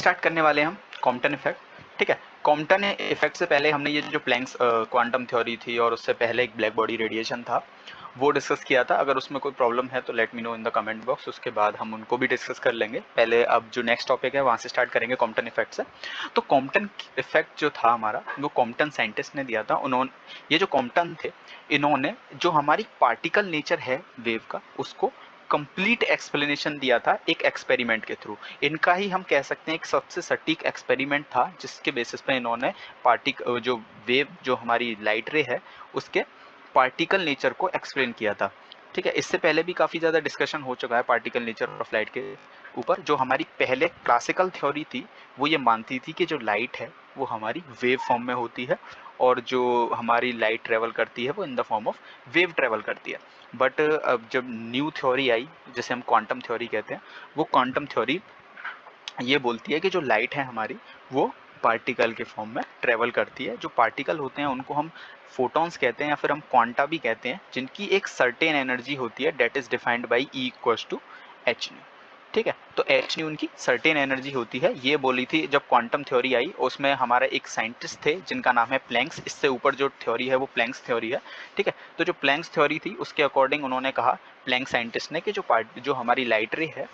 Start करने वाले हैं हम कॉम्पटन इफेक्ट। ठीक है, कॉम्पटन इफेक्ट से पहले हमने ये जो प्लैंक्स क्वांटम थ्योरी थी और उससे पहले एक ब्लैक बॉडी रेडिएशन था वो डिस्कस किया था। अगर उसमें कोई प्रॉब्लम है तो let me know in the comment box, उसके बाद हम उनको भी डिस्कस कर लेंगे। पहले अब जो नेक्स्ट टॉपिक है वहाँ से स्टार्ट करेंगे कॉम्पटन इफेक्ट से। तो कॉम्पटन इफेक्ट जो था हमारा वो कॉम्पटन साइंटिस्ट ने दिया था। उन्होंने ये जो कॉम्पटन थे इन्होंने जो हमारी पार्टिकल नेचर है वेव का उसको कंप्लीट एक्सप्लेनेशन दिया था एक एक्सपेरिमेंट के थ्रू। इनका ही हम कह सकते हैं एक सबसे सटीक एक्सपेरिमेंट था जिसके बेसिस पे इन्होंने जो वेव जो हमारी लाइट रे है उसके पार्टिकल नेचर को एक्सप्लेन किया था। ठीक है, इससे पहले भी काफ़ी ज़्यादा डिस्कशन हो चुका है पार्टिकल नेचर ऑफ लाइट के ऊपर। जो हमारी पहले क्लासिकल थ्योरी थी वो ये मानती थी कि जो लाइट है वो हमारी वेव फॉर्म में होती है और जो हमारी लाइट ट्रेवल करती है वो in the form of wave travel करती है। बट अब जब न्यू थ्योरी आई जिसे हम क्वांटम थ्योरी कहते हैं, वो क्वांटम थ्योरी ये बोलती है कि जो लाइट है हमारी वो पार्टिकल के फॉर्म में ट्रेवल करती है। जो पार्टिकल होते हैं उनको हम फोटॉन्स कहते हैं या फिर हम क्वांटा भी कहते हैं, जिनकी एक सर्टेन एनर्जी होती है that is defined by E equals to H nu. ठीक है, तो एच न्यू उनकी सर्टेन एनर्जी होती है। ये बोली थी जब क्वांटम थ्योरी आई, उसमें हमारा एक साइंटिस्ट थे जिनका नाम है प्लैंक्स। इससे ऊपर जो थ्योरी है वो प्लैंक्स थ्योरी है। ठीक है, तो जो प्लैंक्स थ्योरी थी उसके अकॉर्डिंग उन्होंने कहा प्लैंक साइंटिस्ट ने कि जो हमारी लाइट रे है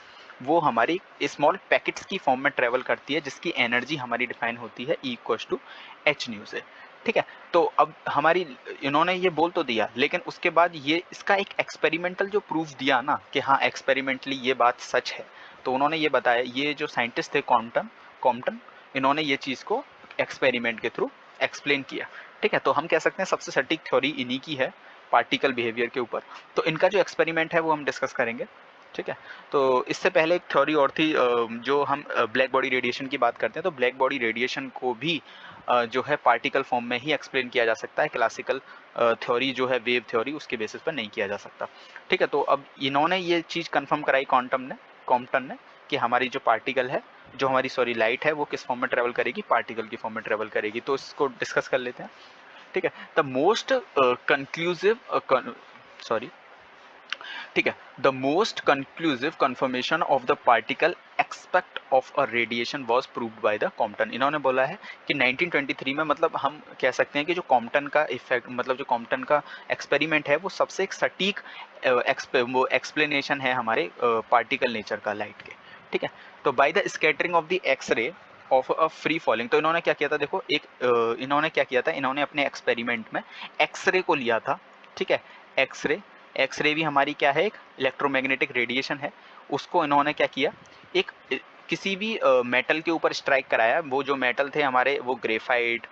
वो हमारी स्मॉल पैकेट्स की फॉर्म में ट्रेवल करती है जिसकी एनर्जी हमारी डिफाइन होती है E equals to H nu से। ठीक है, तो अब हमारी इन्होंने ये बोल तो दिया लेकिन उसके बाद ये इसका एक एक्सपेरिमेंटल जो प्रूफ दिया ना कि हाँ एक्सपेरिमेंटली ये बात सच है, तो उन्होंने ये बताया। ये जो साइंटिस्ट थे कॉम्पटन कॉम्पटन इन्होंने ये चीज़ को एक्सपेरिमेंट के थ्रू एक्सप्लेन किया। ठीक है, तो हम कह सकते हैं सबसे सटीक थ्योरी इन्हीं की है पार्टिकल बिहेवियर के ऊपर। तो इनका जो एक्सपेरिमेंट है वो हम डिस्कस करेंगे। ठीक है, तो इससे पहले एक थ्योरी और थी जो हम ब्लैक बॉडी रेडिएशन की बात करते हैं, तो ब्लैक बॉडी रेडिएशन को भी जो है पार्टिकल फॉर्म में ही एक्सप्लेन किया जा सकता है। क्लासिकल थ्योरी जो है वेव थ्योरी उसके बेसिस पर नहीं किया जा सकता। ठीक है, तो अब इन्होंने ये चीज़ कंफर्म कराई कॉम्पटन ने कि हमारी जो पार्टिकल है जो हमारी लाइट है वो किस फॉर्म में ट्रेवल करेगी, पार्टिकल की फॉर्म में ट्रेवल करेगी। तो इसको डिस्कस कर लेते हैं। ठीक है, द मोस्ट कंक्लूसिव सॉरी ठीक है, the most conclusive confirmation of the particle expect of a radiation was proved by the Compton. इन्होंने बोला है कि 1923 में, मतलब हम कह सकते हैं कि जो कॉम्पटन का इफेक्ट, मतलब जो कॉम्पटन का एक्सपेरिमेंट है वो सबसे एक सटीक वो एक्सप्लेनेशन है हमारे पार्टिकल नेचर का लाइट के। ठीक है, तो by the scattering of the X ray of a free falling. तो इन्होंने क्या किया था, देखो इन्होंने क्या किया था, इन्होंने अपने एक्सपेरिमेंट में एक्सरे को लिया था। ठीक है, एक्सरे भी हमारी क्या है, एक इलेक्ट्रोमैग्नेटिक रेडिएशन है। उसको इन्होंने क्या किया, एक किसी भी मेटल के ऊपर स्ट्राइक कराया। वो जो मेटल थे हमारे वो ग्रेफाइट,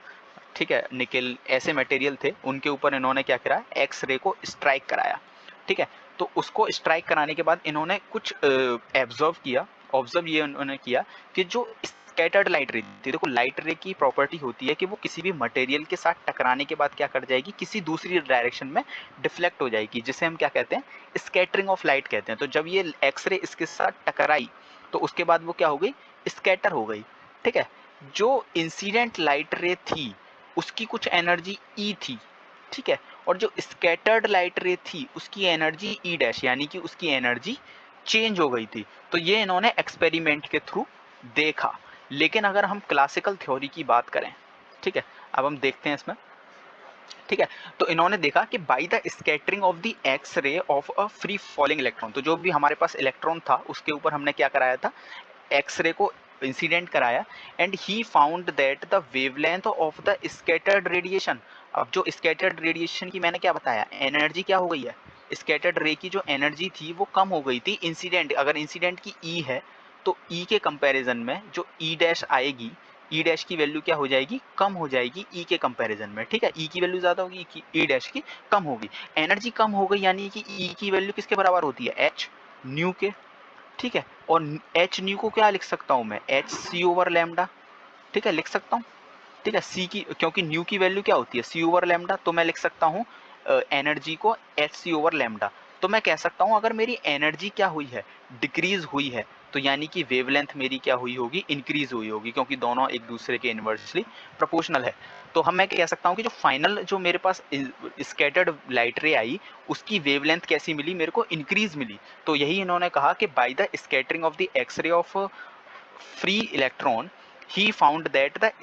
ठीक है, निकल, ऐसे मटेरियल थे, उनके ऊपर इन्होंने क्या करा, एक्सरे को स्ट्राइक कराया। ठीक है, तो उसको स्ट्राइक कराने के बाद इन्होंने कुछ ऑब्जर्व ये उन्होंने किया कि जो स्कैटर्ड लाइट रे थी, देखो लाइट रे की प्रॉपर्टी होती है कि वो किसी भी मटेरियल के साथ टकराने के बाद क्या कर जाएगी, किसी दूसरी डायरेक्शन में डिफ्लेक्ट हो जाएगी, जिसे हम क्या कहते हैं, स्कैटरिंग ऑफ लाइट कहते हैं। तो जब ये एक्सरे इसके साथ टकराई तो उसके बाद वो क्या हो गई, स्कैटर हो गई। ठीक है, जो इंसिडेंट लाइट रे थी उसकी कुछ एनर्जी ई थी। ठीक है, और जो स्कैटर्ड लाइट रे थी उसकी एनर्जी ई डैश, यानी कि उसकी एनर्जी चेंज हो गई थी। तो ये इन्होंने एक्सपेरिमेंट के थ्रू देखा। लेकिन अगर हम क्लासिकल थ्योरी की बात करें, ठीक है, अब हम देखते हैं इसमें। ठीक है, तो इन्होंने देखा कि by the scattering of the X ray of a free falling electron, तो जो भी हमारे पास इलेक्ट्रॉन था उसके ऊपर हमने क्या कराया था, एक्सरे को इंसिडेंट कराया। And he found that the wavelength of the scattered radiation, अब जो स्कैटर्ड रेडिएशन की मैंने क्या बताया, एनर्जी क्या हो गई है, स्कैटर्ड रे की जो एनर्जी थी वो कम हो गई थी इंसिडेंट, अगर इंसिडेंट की ई है तो ई के कंपैरिजन में जो ई डैश आएगी, ई डैश की वैल्यू क्या हो जाएगी, कम हो जाएगी ई के कंपैरिजन में। ठीक है, ई की वैल्यू ज़्यादा होगी, ई डैश की कम होगी, एनर्जी कम हो गई, यानी कि ई की वैल्यू किसके बराबर होती है, एच न्यू के। ठीक है, और एच न्यू को क्या लिख सकता हूँ मैं, एच सी ओवर लैम्डा। ठीक है, लिख सकता हूँ। ठीक है, सी की, क्योंकि न्यू की वैल्यू क्या होती है, सी ओवर लैम्डा, तो मैं लिख सकता हूँ एनर्जी को एच सी ओवर लैम्डा। तो मैं कह सकता हूँ अगर मेरी एनर्जी क्या हुई है, डिक्रीज हुई है, तो यानी कि वेवलेंथ मेरी क्या हुई होगी, इंक्रीज हुई होगी, क्योंकि दोनों एक दूसरे के इन्वर्सली प्रोपोर्शनल है। तो हम मैं कह सकता हूँ कि जो फाइनल जो मेरे पास स्कैटर्ड लाइट रे आई उसकी वेवलेंथ कैसी मिली, मेरे को इंक्रीज मिली। तो यही इन्होंने कहा कि by the scattering of the X ray of free electron, he found that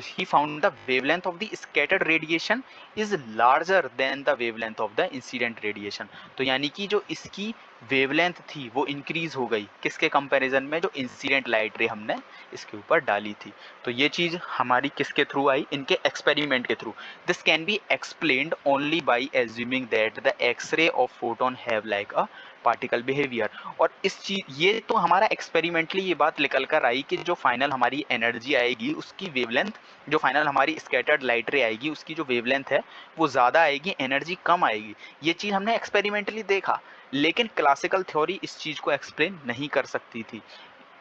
he found the wavelength of the scattered radiation is larger than the wavelength of the incident radiation. तो यानी कि जो इसकी वेवलेंथ थी वो increase हो गई किसके कंपैरिजन में, जो इंसिडेंट लाइट रे हमने इसके ऊपर डाली थी। तो ये चीज हमारी किसके थ्रू आई, इनके एक्सपेरिमेंट के थ्रू। This can be explained only by assuming that the x-ray of photon have like a particle behaviour. और इस चीज ये तो हमारा एक्सपेरिमेंटली ये बात निकल कर आई कि जो फाइनल हमारी एनर्जी आएगी उसकी वेवलेंथ, जो फाइनल हमारी स्कैटर्ड लाइट रे आएगी उसकी जो वेवलेंथ है वो ज़्यादा आएगी, एनर्जी कम आएगी। ये चीज़ हमने एक्सपेरिमेंटली देखा, लेकिन क्लासिकल थ्योरी इस चीज़ को एक्सप्लेन नहीं कर सकती थी।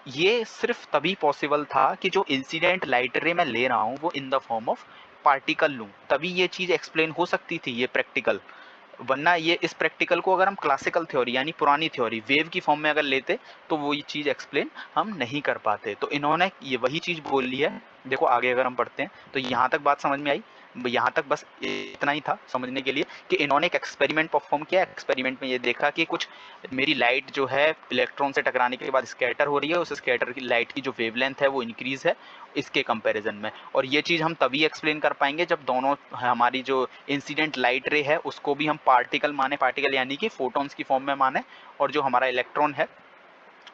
ये सिर्फ तभी पॉसिबल था कि जो इंसिडेंट लाइट रे मैं ले रहा हूँ वो in the form of particle लूँ, तभी ये चीज़ एक्सप्लेन हो सकती थी, ये प्रैक्टिकल। वरना ये इस प्रैक्टिकल को अगर हम क्लासिकल थ्योरी यानी पुरानी थ्योरी वेव की फॉर्म में अगर लेते तो वो ये चीज़ एक्सप्लेन हम नहीं कर पाते। तो इन्होंने ये वही चीज़ बोल ली है। देखो आगे अगर हम पढ़ते हैं तो यहाँ तक बात समझ में आई, यहाँ तक बस इतना ही था समझने के लिए कि इन्होंने एक एक्सपेरिमेंट परफॉर्म किया। एक्सपेरिमेंट में ये देखा कि कुछ मेरी लाइट जो है इलेक्ट्रॉन से टकराने के बाद स्कैटर हो रही है, उस स्कैटर की लाइट की जो वेवलेंथ है वो इंक्रीज है इसके कंपैरिजन में। और ये चीज़ हम तभी एक्सप्लेन कर पाएंगे जब दोनों हमारी जो इंसिडेंट लाइट रे है उसको भी हम पार्टिकल माने, पार्टिकल यानी कि फोटॉन्स की फॉर्म में माने, और जो हमारा इलेक्ट्रॉन है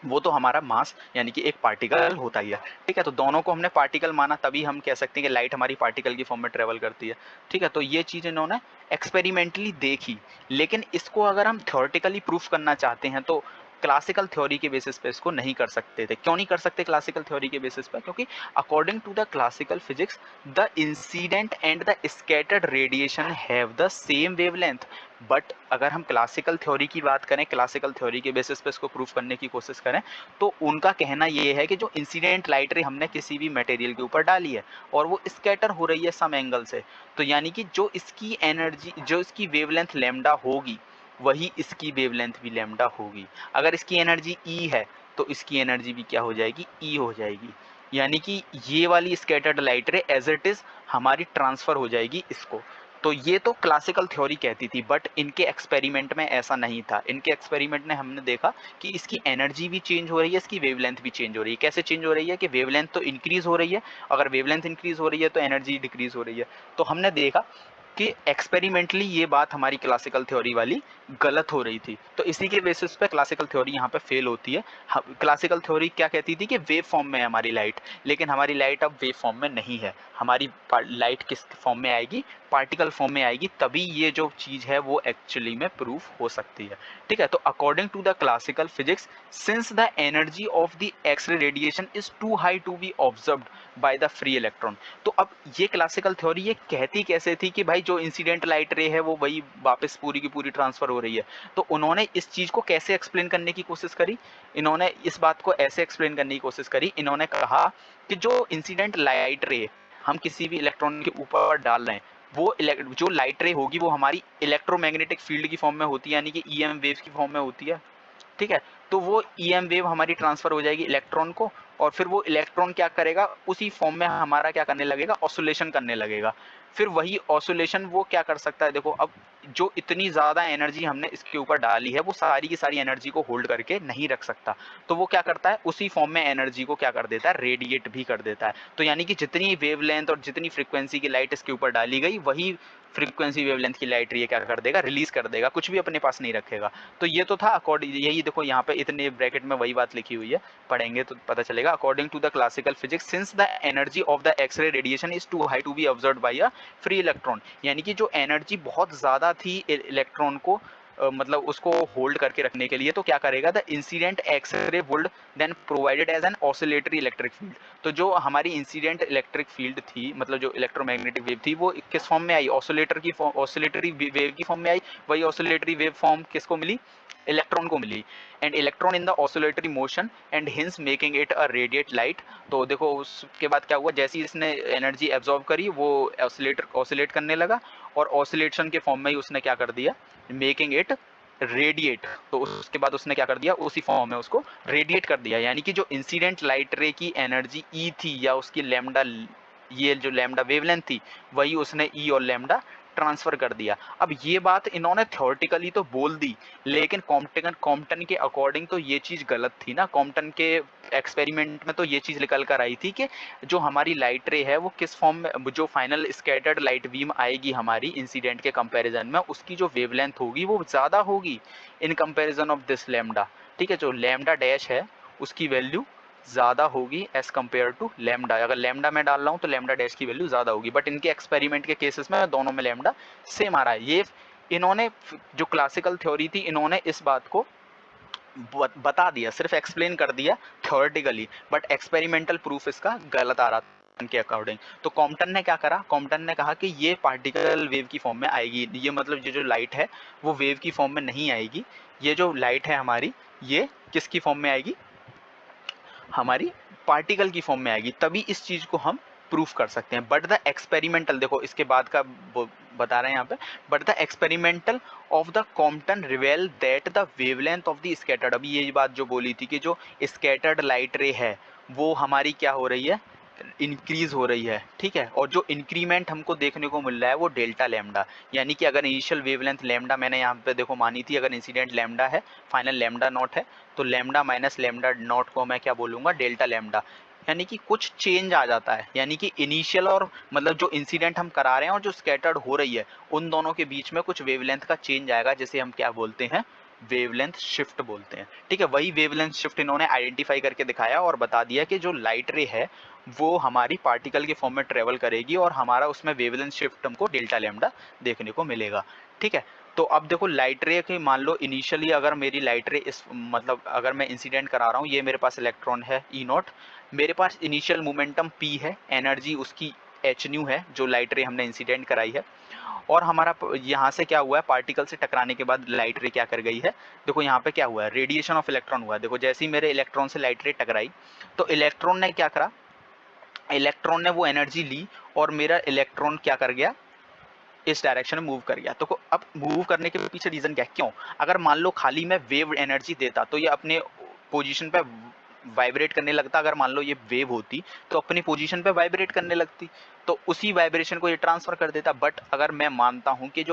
वो तो हमारा मास यानी कि एक पार्टिकल होता ही है। ठीक है, तो दोनों को हमने पार्टिकल माना तभी हम कह सकते हैं कि लाइट हमारी पार्टिकल की फॉर्म में ट्रेवल करती है। ठीक है, तो ये चीज़ इन्होंने एक्सपेरिमेंटली देखी, लेकिन इसको अगर हम थ्योरेटिकली प्रूफ करना चाहते हैं तो क्लासिकल थ्योरी के बेसिस पे इसको नहीं कर सकते थे। क्यों नहीं कर सकते क्लासिकल थ्योरी के बेसिस पे? क्योंकि according to the classical physics the incident and the scattered radiation have the same wavelength. But अगर हम क्लासिकल थ्योरी की बात करें, क्लासिकल थ्योरी के बेसिस पे इसको प्रूफ करने की कोशिश करें, तो उनका कहना ये है कि जो इंसिडेंट लाइट रे हमने किसी भी मटेरियल के ऊपर डाली है और वो स्कैटर हो रही है सम एंगल से, तो यानी कि जो इसकी एनर्जी, जो इसकी वेवलेंथ लैम्डा होगी वही इसकी वेवलेंथ भी लैम्डा होगी। अगर इसकी एनर्जी ई है तो इसकी एनर्जी भी क्या हो जाएगी, ई हो जाएगी। यानी कि ये वाली scattered light ray as it is हमारी ट्रांसफर हो जाएगी इसको। तो ये तो क्लासिकल थ्योरी कहती थी, बट इनके एक्सपेरिमेंट में ऐसा नहीं था। इनके एक्सपेरिमेंट में हमने देखा कि इसकी एनर्जी भी चेंज हो रही है, इसकी वेवलेंथ भी चेंज हो रही है। कैसे चेंज हो रही है कि वेवलेंथ तो इंक्रीज हो रही है, अगर वेवलेंथ इंक्रीज हो रही है तो एनर्जी डिक्रीज हो रही है। तो हमने देखा कि एक्सपेरिमेंटली ये बात हमारी क्लासिकल थ्योरी वाली गलत हो रही थी। तो इसी के बेसिस पे क्लासिकल थ्योरी यहाँ पे फेल होती है। क्लासिकल थ्योरी क्या कहती थी कि वेव फॉर्म में है हमारी लाइट, लेकिन हमारी लाइट अब वेव फॉर्म में नहीं है। हमारी लाइट किस फॉर्म में आएगी, पार्टिकल फॉर्म में आएगी, तभी ये जो चीज़ है वो एक्चुअली में प्रूफ हो सकती है। ठीक है, तो according to the classical physics since the energy of the x-ray radiation is too high to be observed by the free electron. तो अब ये क्लासिकल थ्योरी ये कहती कैसे थी कि भाई जो इंसिडेंट लाइट रे है वो वही वापस पूरी की पूरी ट्रांसफर हो रही है। तो उन्होंने इस चीज़ को कैसे एक्सप्लेन करने की कोशिश करी, इन्होंने इस बात को ऐसे एक्सप्लेन करने की कोशिश करी। इन्होंने कहा कि जो इंसिडेंट लाइट रे हम किसी भी इलेक्ट्रॉन के ऊपर डाल रहे हैं, वो जो लाइट रे होगी वो हमारी इलेक्ट्रोमैग्नेटिक फील्ड की फॉर्म में होती है, यानी कि ईएम वेव की फॉर्म में होती है। ठीक है, तो वो ईएम वेव हमारी ट्रांसफर हो जाएगी इलेक्ट्रॉन को, और फिर वो इलेक्ट्रॉन क्या करेगा, उसी फॉर्म में हमारा क्या करने लगेगा, ऑसिलेशन करने लगेगा। फिर वही ऑसिलेशन वो क्या कर सकता है, देखो अब जो इतनी ज़्यादा एनर्जी हमने इसके ऊपर डाली है वो सारी की सारी एनर्जी को होल्ड करके नहीं रख सकता। तो वो क्या करता है, उसी फॉर्म में एनर्जी को क्या कर देता है, रेडिएट भी कर देता है। तो यानी कि जितनी वेवलेंथ और जितनी फ्रीक्वेंसी की लाइट इसके ऊपर डाली गई वही फ्रीक्वेंसी वेवलेंथ की लाइट ये क्या कर देगा, रिलीज कर देगा, कुछ भी अपने पास नहीं रखेगा। तो ये तो था अकॉर्डिंग, यही देखो यहाँ पे इतने ब्रैकेट में वही बात लिखी हुई है, पढ़ेंगे तो पता चलेगा। According to the classical physics since the energy of the x-ray radiation is too high to be observed by a free electron, यानी कि जो एनर्जी बहुत ज़्यादा थी इलेक्ट्रॉन को मतलब उसको होल्ड करके रखने के लिए, तो क्या करेगा, the incident x-ray would then provided as an oscillatory electric field. तो जो हमारी इंसिडेंट इलेक्ट्रिक फील्ड थी, मतलब जो इलेक्ट्रोमैग्नेटिक वेव थी, वो किस फॉर्म में आई, ऑसिलेटर की फॉर्म, ऑसिलेटरी वेव की फॉर्म में आई। वही ऑसिलेटरी वेव फॉर्म किसको मिली, इलेक्ट्रॉन को मिली। And electron in the oscillatory motion and hence making it a radiate light. तो देखो उसके बाद क्या हुआ, जैसे ही इसने एनर्जी एब्जॉर्ब करी वो ऑसिलेट करने लगा, और ऑसिलेशन के फॉर्म में ही उसने क्या कर दिया, मेकिंग इट रेडिएट। तो उसके बाद उसने क्या कर दिया, उसी फॉर्म में उसको रेडिएट कर दिया। यानी कि जो इंसिडेंट लाइट रे की एनर्जी ई थी या उसकी लैम्डा, ये जो लैम्डा वेवलेंथ थी, वही उसने ई और लैम्डा ट्रांसफर कर दिया। अब ये बात इन्होंने थ्योरेटिकली तो बोल दी, लेकिन कॉम्पटन के अकॉर्डिंग तो ये चीज गलत थी ना। कॉम्पटन के एक्सपेरिमेंट में तो ये चीज निकल कर आई थी कि जो हमारी लाइट रे है वो किस फॉर्म में, जो फाइनल स्कैटर्ड लाइट बीम आएगी हमारी इंसिडेंट के कंपैरिजन में, उसकी जो वेवलेंथ होगी वो ज़्यादा होगी in comparison of this lambda. ठीक है, जो लैम्डा डैश है उसकी वैल्यू ज़्यादा होगी एज कम्पेयर टू लैम्डा। अगर लैम्डा मैं डाल रहा हूँ तो लैम्डा डैश की वैल्यू ज़्यादा होगी, बट इनके एक्सपेरिमेंट के केसेस में दोनों में लैम्डा सेम आ रहा है। ये इन्होंने जो क्लासिकल थ्योरी थी इन्होंने इस बात को बता दिया, सिर्फ एक्सप्लेन कर दिया थ्योरेटिकली, बट एक्सपेरिमेंटल प्रूफ इसका गलत आ रहा था के अकॉर्डिंग। तो कॉम्पटन ने क्या करा, कॉम्पटन ने कहा कि ये पार्टिकल वेव की फॉर्म में आएगी, ये मतलब ये जो लाइट है वो वेव की फॉर्म में नहीं आएगी, ये जो लाइट है हमारी ये किसकी फॉर्म में आएगी, हमारी पार्टिकल की फॉर्म में आएगी, तभी इस चीज को हम प्रूफ कर सकते हैं। बट द एक्सपेरिमेंटल, देखो इसके बाद का बता रहे हैं यहाँ पे, but the experimental of the Compton रिवेल that the wavelength of the scattered, अभी ये बात जो बोली थी कि जो स्कैटर्ड लाइट रे है वो हमारी क्या हो रही है, इंक्रीज हो रही है। ठीक है, और जो इंक्रीमेंट हमको देखने को मिल रहा है वो डेल्टा लैम्डा, यानी कि अगर इनिशियल वेवलेंथ लैम्डा मैंने यहाँ पे देखो मानी थी, अगर इंसिडेंट लैम्डा है, फाइनल लैम्डा नॉट है, तो लैम्डा माइनस लैम्डा नॉट को मैं क्या बोलूँगा, डेल्टा लैम्डा, यानी कि कुछ चेंज आ जाता है, यानी कि इनिशियल और मतलब जो इंसिडेंट हम करा रहे हैं और जो स्कैटर्ड हो रही है उन दोनों के बीच में कुछ वेवलेंथ का चेंज आएगा, जिसे हम क्या बोलते हैं, वेवलेंथ शिफ्ट बोलते हैं। ठीक है, वही वेवलेंथ शिफ्ट इन्होंने आइडेंटिफाई करके दिखाया और बता दिया कि जो लाइट रे है वो हमारी पार्टिकल के फॉर्म में ट्रेवल करेगी और हमारा उसमें वेवलेंथ शिफ्ट हमको डेल्टा लैम्डा देखने को मिलेगा। ठीक है, तो अब देखो लाइट रे के मान लो इनिशियली अगर मेरी लाइट रे इस मतलब अगर मैं इंसिडेंट करा रहा हूँ, ये मेरे पास इलेक्ट्रॉन है ई नॉट, मेरे पास इनिशियल मोमेंटम पी है, एनर्जी उसकी एच न्यू है जो लाइट रे हमने इंसिडेंट कराई है, और हमारा यहाँ से क्या हुआ है, पार्टिकल से टकराने के बाद लाइट रे क्या कर गई है, देखो यहाँ पे क्या हुआ है, रेडिएशन ऑफ इलेक्ट्रॉन हुआ है। देखो जैसे ही मेरे इलेक्ट्रॉन से लाइट रे टकराई तो इलेक्ट्रॉन ने क्या करा, इलेक्ट्रॉन ने वो एनर्जी ली और मेरा इलेक्ट्रॉन क्या कर गया, इस डायरेक्शन में मूव कर गया। तो अब मूव करने के पीछे रीजन क्या है, क्यों, अगर मान लो खाली मैं वेव एनर्जी देता तो ये अपने पोजीशन पे वाइब्रेट करने लगता, अगर मान लो ये वेव होती तो अपनी पोजीशन पे वाइब्रेट करने लगती, तो उसी वाइब्रेशन को ये ट्रांसफर कर देता। बट अगर मैं मानता हूं कि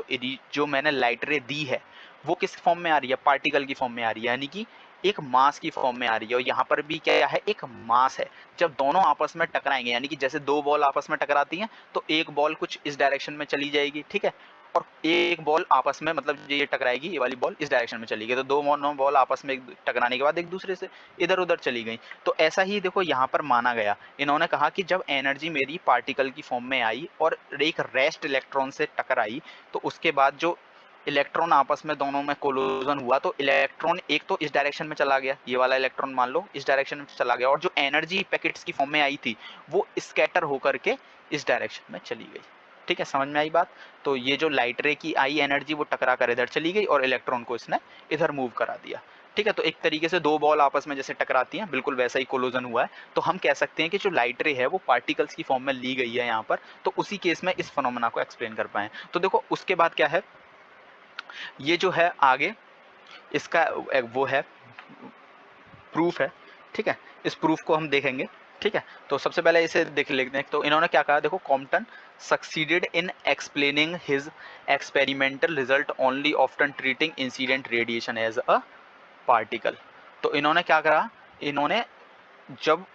जो मैंने लाइट रे दी है वो किस फॉर्म में आ रही है, पार्टिकल की फॉर्म में आ रही है, यानी कि एक मास की फॉर्म में आ रही है, और यहाँ पर भी क्या है, एक मास है। जब दोनों आपस में टकराएंगे, यानी कि जैसे दो बॉल आपस में टकराती हैं तो एक बॉल कुछ इस डायरेक्शन में चली जाएगी, ठीक है, और एक बॉल आपस में मतलब ये टकराएगी, ये वाली बॉल इस डायरेक्शन में चली गई, तो दो बॉल आपस में टकराने के बाद एक दूसरे से इधर उधर चली गई। तो ऐसा ही देखो यहाँ पर माना गया, इन्होंने कहा कि जब एनर्जी मेरी पार्टिकल की फॉर्म में आई और एक रेस्ट इलेक्ट्रॉन से टकराई, तो उसके बाद जो इलेक्ट्रॉन आपस में दोनों में कोलिजन हुआ तो इलेक्ट्रॉन एक तो इस डायरेक्शन में चला गया, ये वाला इलेक्ट्रॉन मान लो इस डायरेक्शन में चला गया, और जो एनर्जी पैकेट्स की फॉर्म में आई थी वो स्कैटर होकर के इस डायरेक्शन में चली गई। ठीक है, समझ में आई बात। तो ये जो लाइट रे की आई एनर्जी वो टकरा कर इधर चली गई और इलेक्ट्रॉन को इसने इधर मूव करा दिया। ठीक है, तो एक तरीके से दो बॉल आपस में जैसे टकराती हैं बिल्कुल वैसा ही कोलिजन हुआ है। तो हम कह सकते हैं कि जो लाइट रे है वो पार्टिकल्स की फॉर्म में ली गई है यहाँ पर, तो उसी केस में इस फिनोमेना को एक्सप्लेन कर पाए। तो देखो उसके बाद क्या है, ये जो है आगे इसका वो है प्रूफ है। ठीक है, इस प्रूफ को हम देखेंगे। ठीक है, तो सबसे पहले इसे देख लेते हैं। तो इन्होंने क्या कहा, देखो Compton succeeded in explaining his experimental result only often treating incident radiation as a particle. तो इन्होंने क्या करा, इन्होंने जब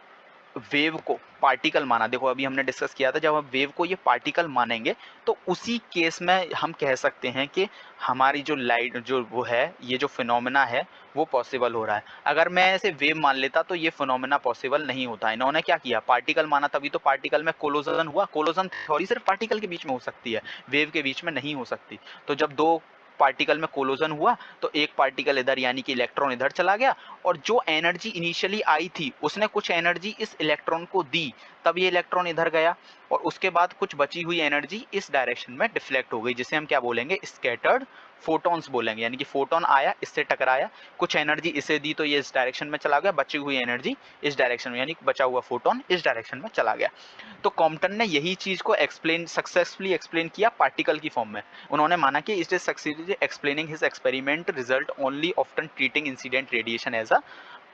वेव को पार्टिकल माना, देखो अभी हमने डिस्कस किया था जब हम वेव को ये पार्टिकल मानेंगे तो उसी केस में हम कह सकते हैं कि हमारी जो लाइट जो वो है, ये जो फिनोमेना है वो पॉसिबल हो रहा है। अगर मैं ऐसे वेव मान लेता तो ये फिनोमेना पॉसिबल नहीं होता। इन्होंने क्या किया, पार्टिकल माना, तभी तो पार्टिकल में कोलिजन हुआ। कोलिजन थ्योरी सिर्फ पार्टिकल के बीच में हो सकती है, वेव के बीच में नहीं हो सकती। तो जब दो पार्टिकल में कोलिजन हुआ तो एक पार्टिकल इधर यानी कि इलेक्ट्रॉन इधर चला गया, और जो एनर्जी इनिशियली आई थी उसने कुछ एनर्जी इस इलेक्ट्रॉन को दी, तब ये इलेक्ट्रॉन इधर गया, और उसके बाद कुछ बची हुई एनर्जी इस डायरेक्शन में डिफ्लेक्ट हो गई, जिसे हम क्या बोलेंगे, स्कैटर्ड फोटॉन्स बोलेंगे। यानी कि फोटोन आया, इससे टकराया, कुछ एनर्जी इसे दी तो ये इस डायरेक्शन में चला गया, बची हुई एनर्जी इस डायरेक्शन में, यानी बचा हुआ फोटोन इस डायरेक्शन में चला गया। तो कॉम्पटन ने यही चीज को सक्सेसफुली एक्सप्लेन किया पार्टिकल की फॉर्म में। उन्होंने माना कि it is succeeded explaining his experiment result only often treating incident radiation as a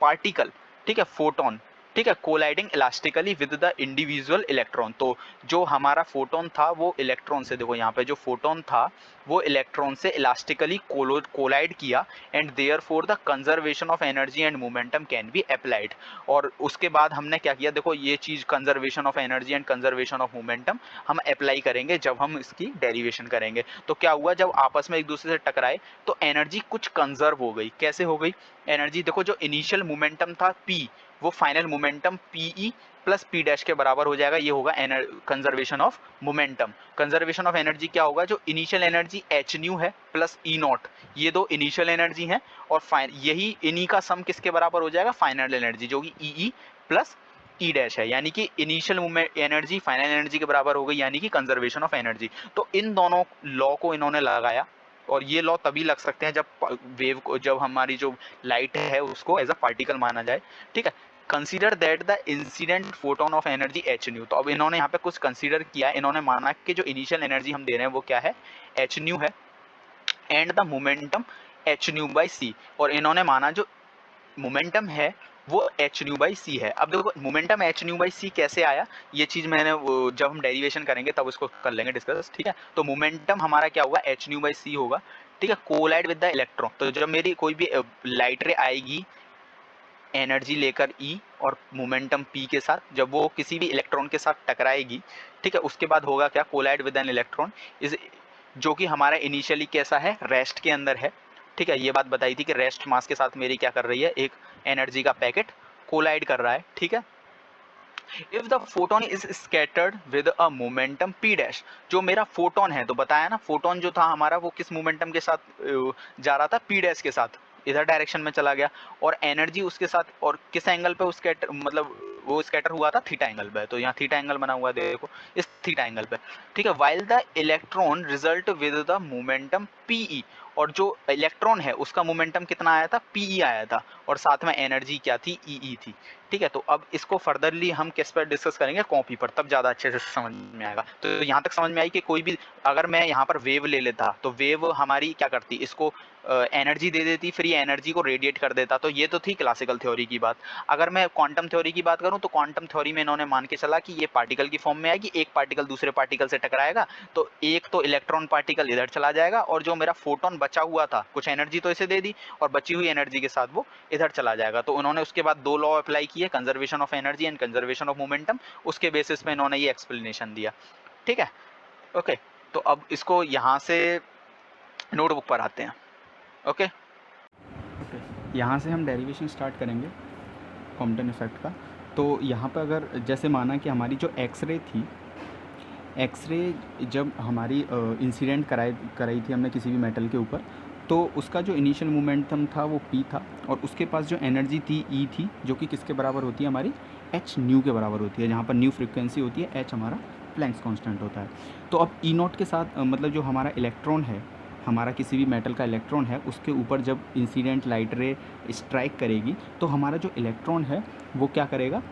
particle. ठीक है, फोटोन। ठीक है, colliding elastically with the individual electron. तो जो हमारा फोटोन था वो इलेक्ट्रॉन से, देखो यहाँ पे जो फोटोन था वो इलेक्ट्रॉन से इलास्टिकली कोलाइड किया, and therefore the conservation of energy and momentum can be applied. और उसके बाद हमने क्या किया, देखो ये चीज़ conservation of energy and conservation of momentum हम अप्लाई करेंगे जब हम इसकी डेरिवेशन करेंगे। तो क्या हुआ, जब आपस में एक दूसरे से टकराए तो एनर्जी कुछ कंजर्व हो गई। कैसे हो गई एनर्जी, देखो जो इनिशियल मोमेंटम था p, वो final momentum PE plus P dash के बराबर हो जाएगा। ये होगा conservation of momentum. Conservation of energy क्या होगा, जो इनिशियल एनर्जी h न्यू है प्लस E नॉट, ये दो इनिशियल एनर्जी हैं, और यही इन्हीं का सम किसके बराबर हो जाएगा, फाइनल एनर्जी, जो कि EE प्लस E डैश है, यानी कि initial movement energy final energy के बराबर हो गई, यानी कि कंजर्वेशन ऑफ एनर्जी। तो इन दोनों लॉ को इन्होंने लगाया, और ये लॉ तभी लग सकते हैं जब वेव को, जब हमारी जो लाइट है उसको एज अ पार्टिकल माना जाए। ठीक है, consider that the incident photon of energy H new. तो अब इन्होंने यहाँ पे कुछ कंसीडर किया, इन्होंने माना कि जो इनिशियल एनर्जी हम दे रहे हैं वो क्या है, एच न्यू है, and the momentum h nu by c. और इन्होंने माना जो मोमेंटम है वो एच न्यू बाई सी है। अब देखो मोमेंटम एच न्यू बाई सी कैसे आया, ये चीज़ मैंने जब हम डेरिवेशन करेंगे तब उसको कर लेंगे डिस्कस। ठीक है, तो मोमेंटम हमारा क्या होगा, एच न्यू बाई सी होगा। ठीक है, कोलाइड विद द इलेक्ट्रॉन। तो जब मेरी कोई भी लाइट रे आएगी एनर्जी लेकर E और मोमेंटम P के साथ, जब वो किसी भी इलेक्ट्रॉन के साथ टकराएगी, ठीक है, उसके बाद होगा क्या, collide with an electron is, जो कि हमारा इनिशियली कैसा है, रेस्ट के अंदर है। ठीक है, ये बात बताई थी कि रेस्ट मास के साथ मेरी क्या कर रही है, एक एनर्जी का पैकेट कोलाइड कर रहा है। ठीक है, if the photon is scattered with a momentum p dash, जो मेरा फोटोन है, तो बताया ना फोटोन जो था हमारा वो किस मोमेंटम के साथ जा रहा था, p डैश के साथ, इधर डायरेक्शन में चला गया, और एनर्जी उसके साथ, और किस एंगल पे स्कैटर, मतलब वो स्कैटर हुआ था थीटा एंगल पे। तो यहाँ थीटा एंगल बना हुआ है, देखो इस थीटा एंगल पे। ठीक है, while the electron result with the momentum PE, और जो इलेक्ट्रॉन है उसका मोमेंटम कितना आया था, PE आया था, और साथ में एनर्जी क्या थी, EE थी। ठीक है, तो अब इसको फर्दरली हम किस पर डिस्कस करेंगे, कॉपी पर, तब ज़्यादा अच्छे से समझ में आएगा। तो यहाँ तक समझ में आई कि कोई भी, अगर मैं यहाँ पर वेव ले लेता तो वेव हमारी क्या करती, इसको एनर्जी दे देती, फिर ये एनर्जी को रेडिएट कर देता। तो ये तो थी क्लासिकल थ्योरी की बात। अगर मैं क्वांटम थ्योरी की बात करूँ तो क्वांटम थ्योरी में इन्होंने मान के चला कि ये पार्टिकल की फॉर्म में आएगी, एक पार्टिकल दूसरे पार्टिकल से टकराएगा, तो एक तो इलेक्ट्रॉन पार्टिकल इधर चला जाएगा, और जो मेरा फोटोन बचा हुआ था, कुछ एनर्जी तो इसे दे दी, और बची हुई एनर्जी के साथ वो इधर चला जाएगा। तो उन्होंने उसके बाद दो लॉ अप्लाई किए, conservation of energy and conservation of momentum, उसके बेसिस पे इन्होंने ये एक्सप्लेनेशन दिया। ठीक है, ओके, तो अब इसको यहाँ से नोटबुक पर आते हैं। ओके, यहाँ से हम डेरिवेशन स्टार्ट करेंगे कॉम्पटन इफेक्ट का। तो यहाँ पर अगर जैसे माना कि हमारी जो एक्सरे थी, एक्सरे जब हमारी इंसिडेंट कराई थी हमने किसी भी मेटल के ऊपर, तो उसका जो इनिशियल मोमेंटम था वो p था, और उसके पास जो एनर्जी थी E थी, जो कि किसके बराबर होती है, हमारी h न्यू के बराबर होती है, जहाँ पर न्यू फ्रिक्वेंसी होती है, h हमारा प्लैंक्स कांस्टेंट होता है। तो अब E नॉट के साथ मतलब जो हमारा इलेक्ट्रॉन है, हमारा किसी भी मेटल का इलेक्ट्रॉन है, उसके ऊपर जब इंसिडेंट लाइट रे स्ट्राइक करेगी तो हमारा जो इलेक्ट्रॉन है वो क्या करेगा,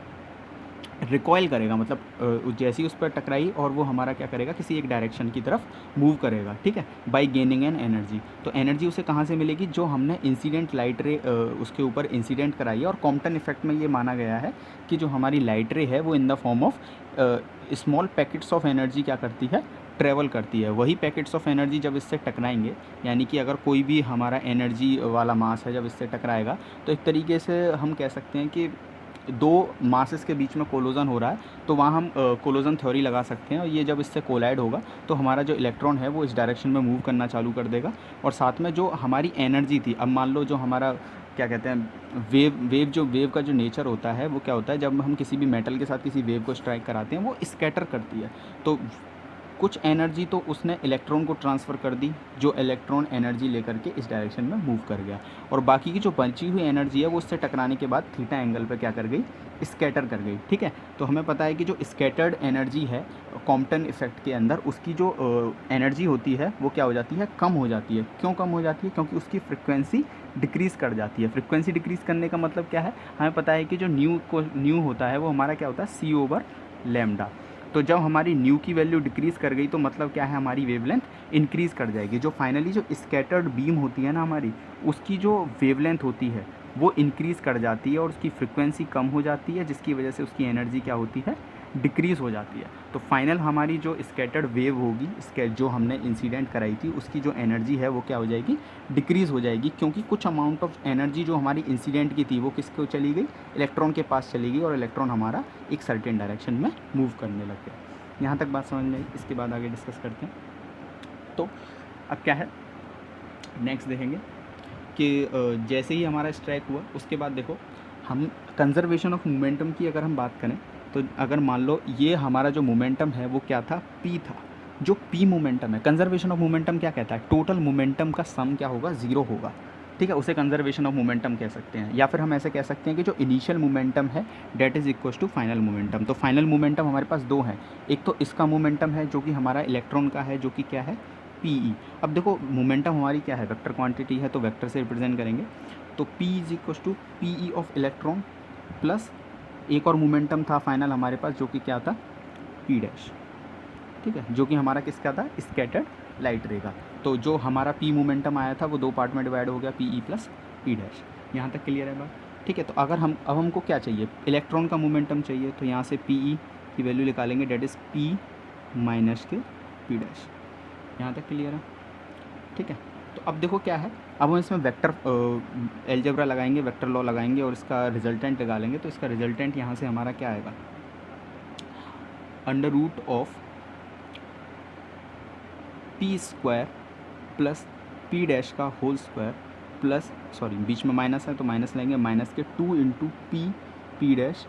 रिकॉयल करेगा, मतलब जैसे ही उस पर टकराई और वो हमारा क्या करेगा, किसी एक डायरेक्शन की तरफ मूव करेगा। ठीक है, बाय गेनिंग एन एनर्जी। तो एनर्जी उसे कहाँ से मिलेगी, जो हमने इंसिडेंट लाइट रे उसके ऊपर इंसिडेंट कराई है। और कॉम्पटन इफेक्ट में ये माना गया है कि जो हमारी लाइट रे है वो in the form of small packets of energy क्या करती है, ट्रैवल करती है। वही पैकेट्स ऑफ एनर्जी जब इससे टकराएंगे, यानी कि अगर कोई भी हमारा एनर्जी वाला मास है जब इससे टकराएगा, तो एक तरीके से हम कह सकते हैं कि दो मासेस के बीच में कोलोजन हो रहा है, तो वहाँ हम कोलोजन थ्योरी लगा सकते हैं। और ये जब इससे कोलाइड होगा तो हमारा जो इलेक्ट्रॉन है वो इस डायरेक्शन में मूव करना चालू कर देगा, और साथ में जो हमारी एनर्जी थी, अब मान लो जो हमारा क्या कहते हैं, वेव का जो नेचर होता है वो क्या होता है, जब हम किसी भी मेटल के साथ किसी वेव को स्ट्राइक कराते हैं वो स्कैटर करती है। तो कुछ एनर्जी तो उसने इलेक्ट्रॉन को ट्रांसफ़र कर दी, जो इलेक्ट्रॉन एनर्जी लेकर के इस डायरेक्शन में मूव कर गया, और बाकी की जो बची हुई एनर्जी है वो उससे टकराने के बाद थीटा एंगल पे क्या कर गई, स्कैटर कर गई। ठीक है, तो हमें पता है कि जो स्कैटर्ड एनर्जी है कॉम्पटन इफेक्ट के अंदर, उसकी जो एनर्जी होती है वो क्या हो जाती है, कम हो जाती है। क्यों कम हो जाती है, क्योंकि उसकी फ्रिक्वेंसी डिक्रीज़ कर जाती है। फ्रिक्वेंसी डिक्रीज़ करने का मतलब क्या है, हमें पता है कि जो न्यू होता है वो हमारा क्या होता है, c/λ। तो जब हमारी न्यू की वैल्यू डिक्रीज़ कर गई तो मतलब क्या है, हमारी वेवलेंथ इंक्रीज़ कर जाएगी। जो फाइनली जो स्कैटर्ड बीम होती है ना हमारी, उसकी जो वेवलेंथ होती है वो इंक्रीज़ कर जाती है और उसकी फ्रिक्वेंसी कम हो जाती है, जिसकी वजह से उसकी एनर्जी क्या होती है, डिक्रीज़ हो जाती है। तो फाइनल हमारी जो स्कैटर्ड वेव होगी, इसके जो हमने इंसिडेंट कराई थी, उसकी जो एनर्जी है वो क्या हो जाएगी, डिक्रीज़ हो जाएगी, क्योंकि कुछ अमाउंट ऑफ एनर्जी जो हमारी इंसिडेंट की थी वो किसको चली गई, इलेक्ट्रॉन के पास चली गई, और इलेक्ट्रॉन हमारा एक सर्टेन डायरेक्शन में मूव करने लग गया। यहाँ तक बात समझ में आई। इसके बाद आगे डिस्कस करते हैं। तो अब क्या है, नेक्स्ट देखेंगे कि जैसे ही हमारा स्ट्राइक हुआ उसके बाद देखो, हम कंजर्वेशन ऑफ मोमेंटम की अगर हम बात करें तो अगर मान लो ये हमारा जो मोमेंटम है वो क्या था, p था। जो p मोमेंटम है, कंजर्वेशन ऑफ मोमेंटम क्या कहता है, टोटल मोमेंटम का सम क्या होगा, 0 होगा, ठीक है, उसे कंजर्वेशन ऑफ मोमेंटम कह सकते हैं। या फिर हम ऐसे कह सकते हैं कि जो इनिशियल मोमेंटम है that is equal to final momentum. तो फाइनल मोमेंटम हमारे पास दो हैं, एक तो इसका मोमेंटम है जो कि हमारा इलेक्ट्रॉन का है, जो कि क्या है, PE। अब देखो मोमेंटम हमारी क्या है, वेक्टर क्वांटिटी है, तो वेक्टर से रिप्रेजेंट करेंगे। तो P is equal to PE of electron plus एक और मोमेंटम था फाइनल हमारे पास, जो कि क्या था, P डैश, ठीक है, जो कि हमारा किसका था, स्कैटर्ड लाइट रे का। तो जो हमारा P मोमेंटम आया था वो दो पार्ट में डिवाइड हो गया, PE प्लस P डैश। यहाँ तक क्लियर है बात, ठीक है। तो अगर हम अब हमको क्या चाहिए, इलेक्ट्रॉन का मोमेंटम चाहिए, तो यहाँ से PE की वैल्यू निकालेंगे, डेट इज़ P माइनस के P डैश। यहाँ तक क्लियर है, ठीक है। तो अब देखो क्या है, अब हम इसमें वेक्टर एलजेब्रा लगाएंगे, वेक्टर लॉ लगाएंगे और इसका रिजल्टेंट निकालेंगे। तो इसका रिजल्टेंट यहाँ से हमारा क्या आएगा, under root of P square plus P dash का होल स्क्वायर प्लस, सॉरी बीच में माइनस है तो माइनस लेंगे, माइनस के 2 into P dash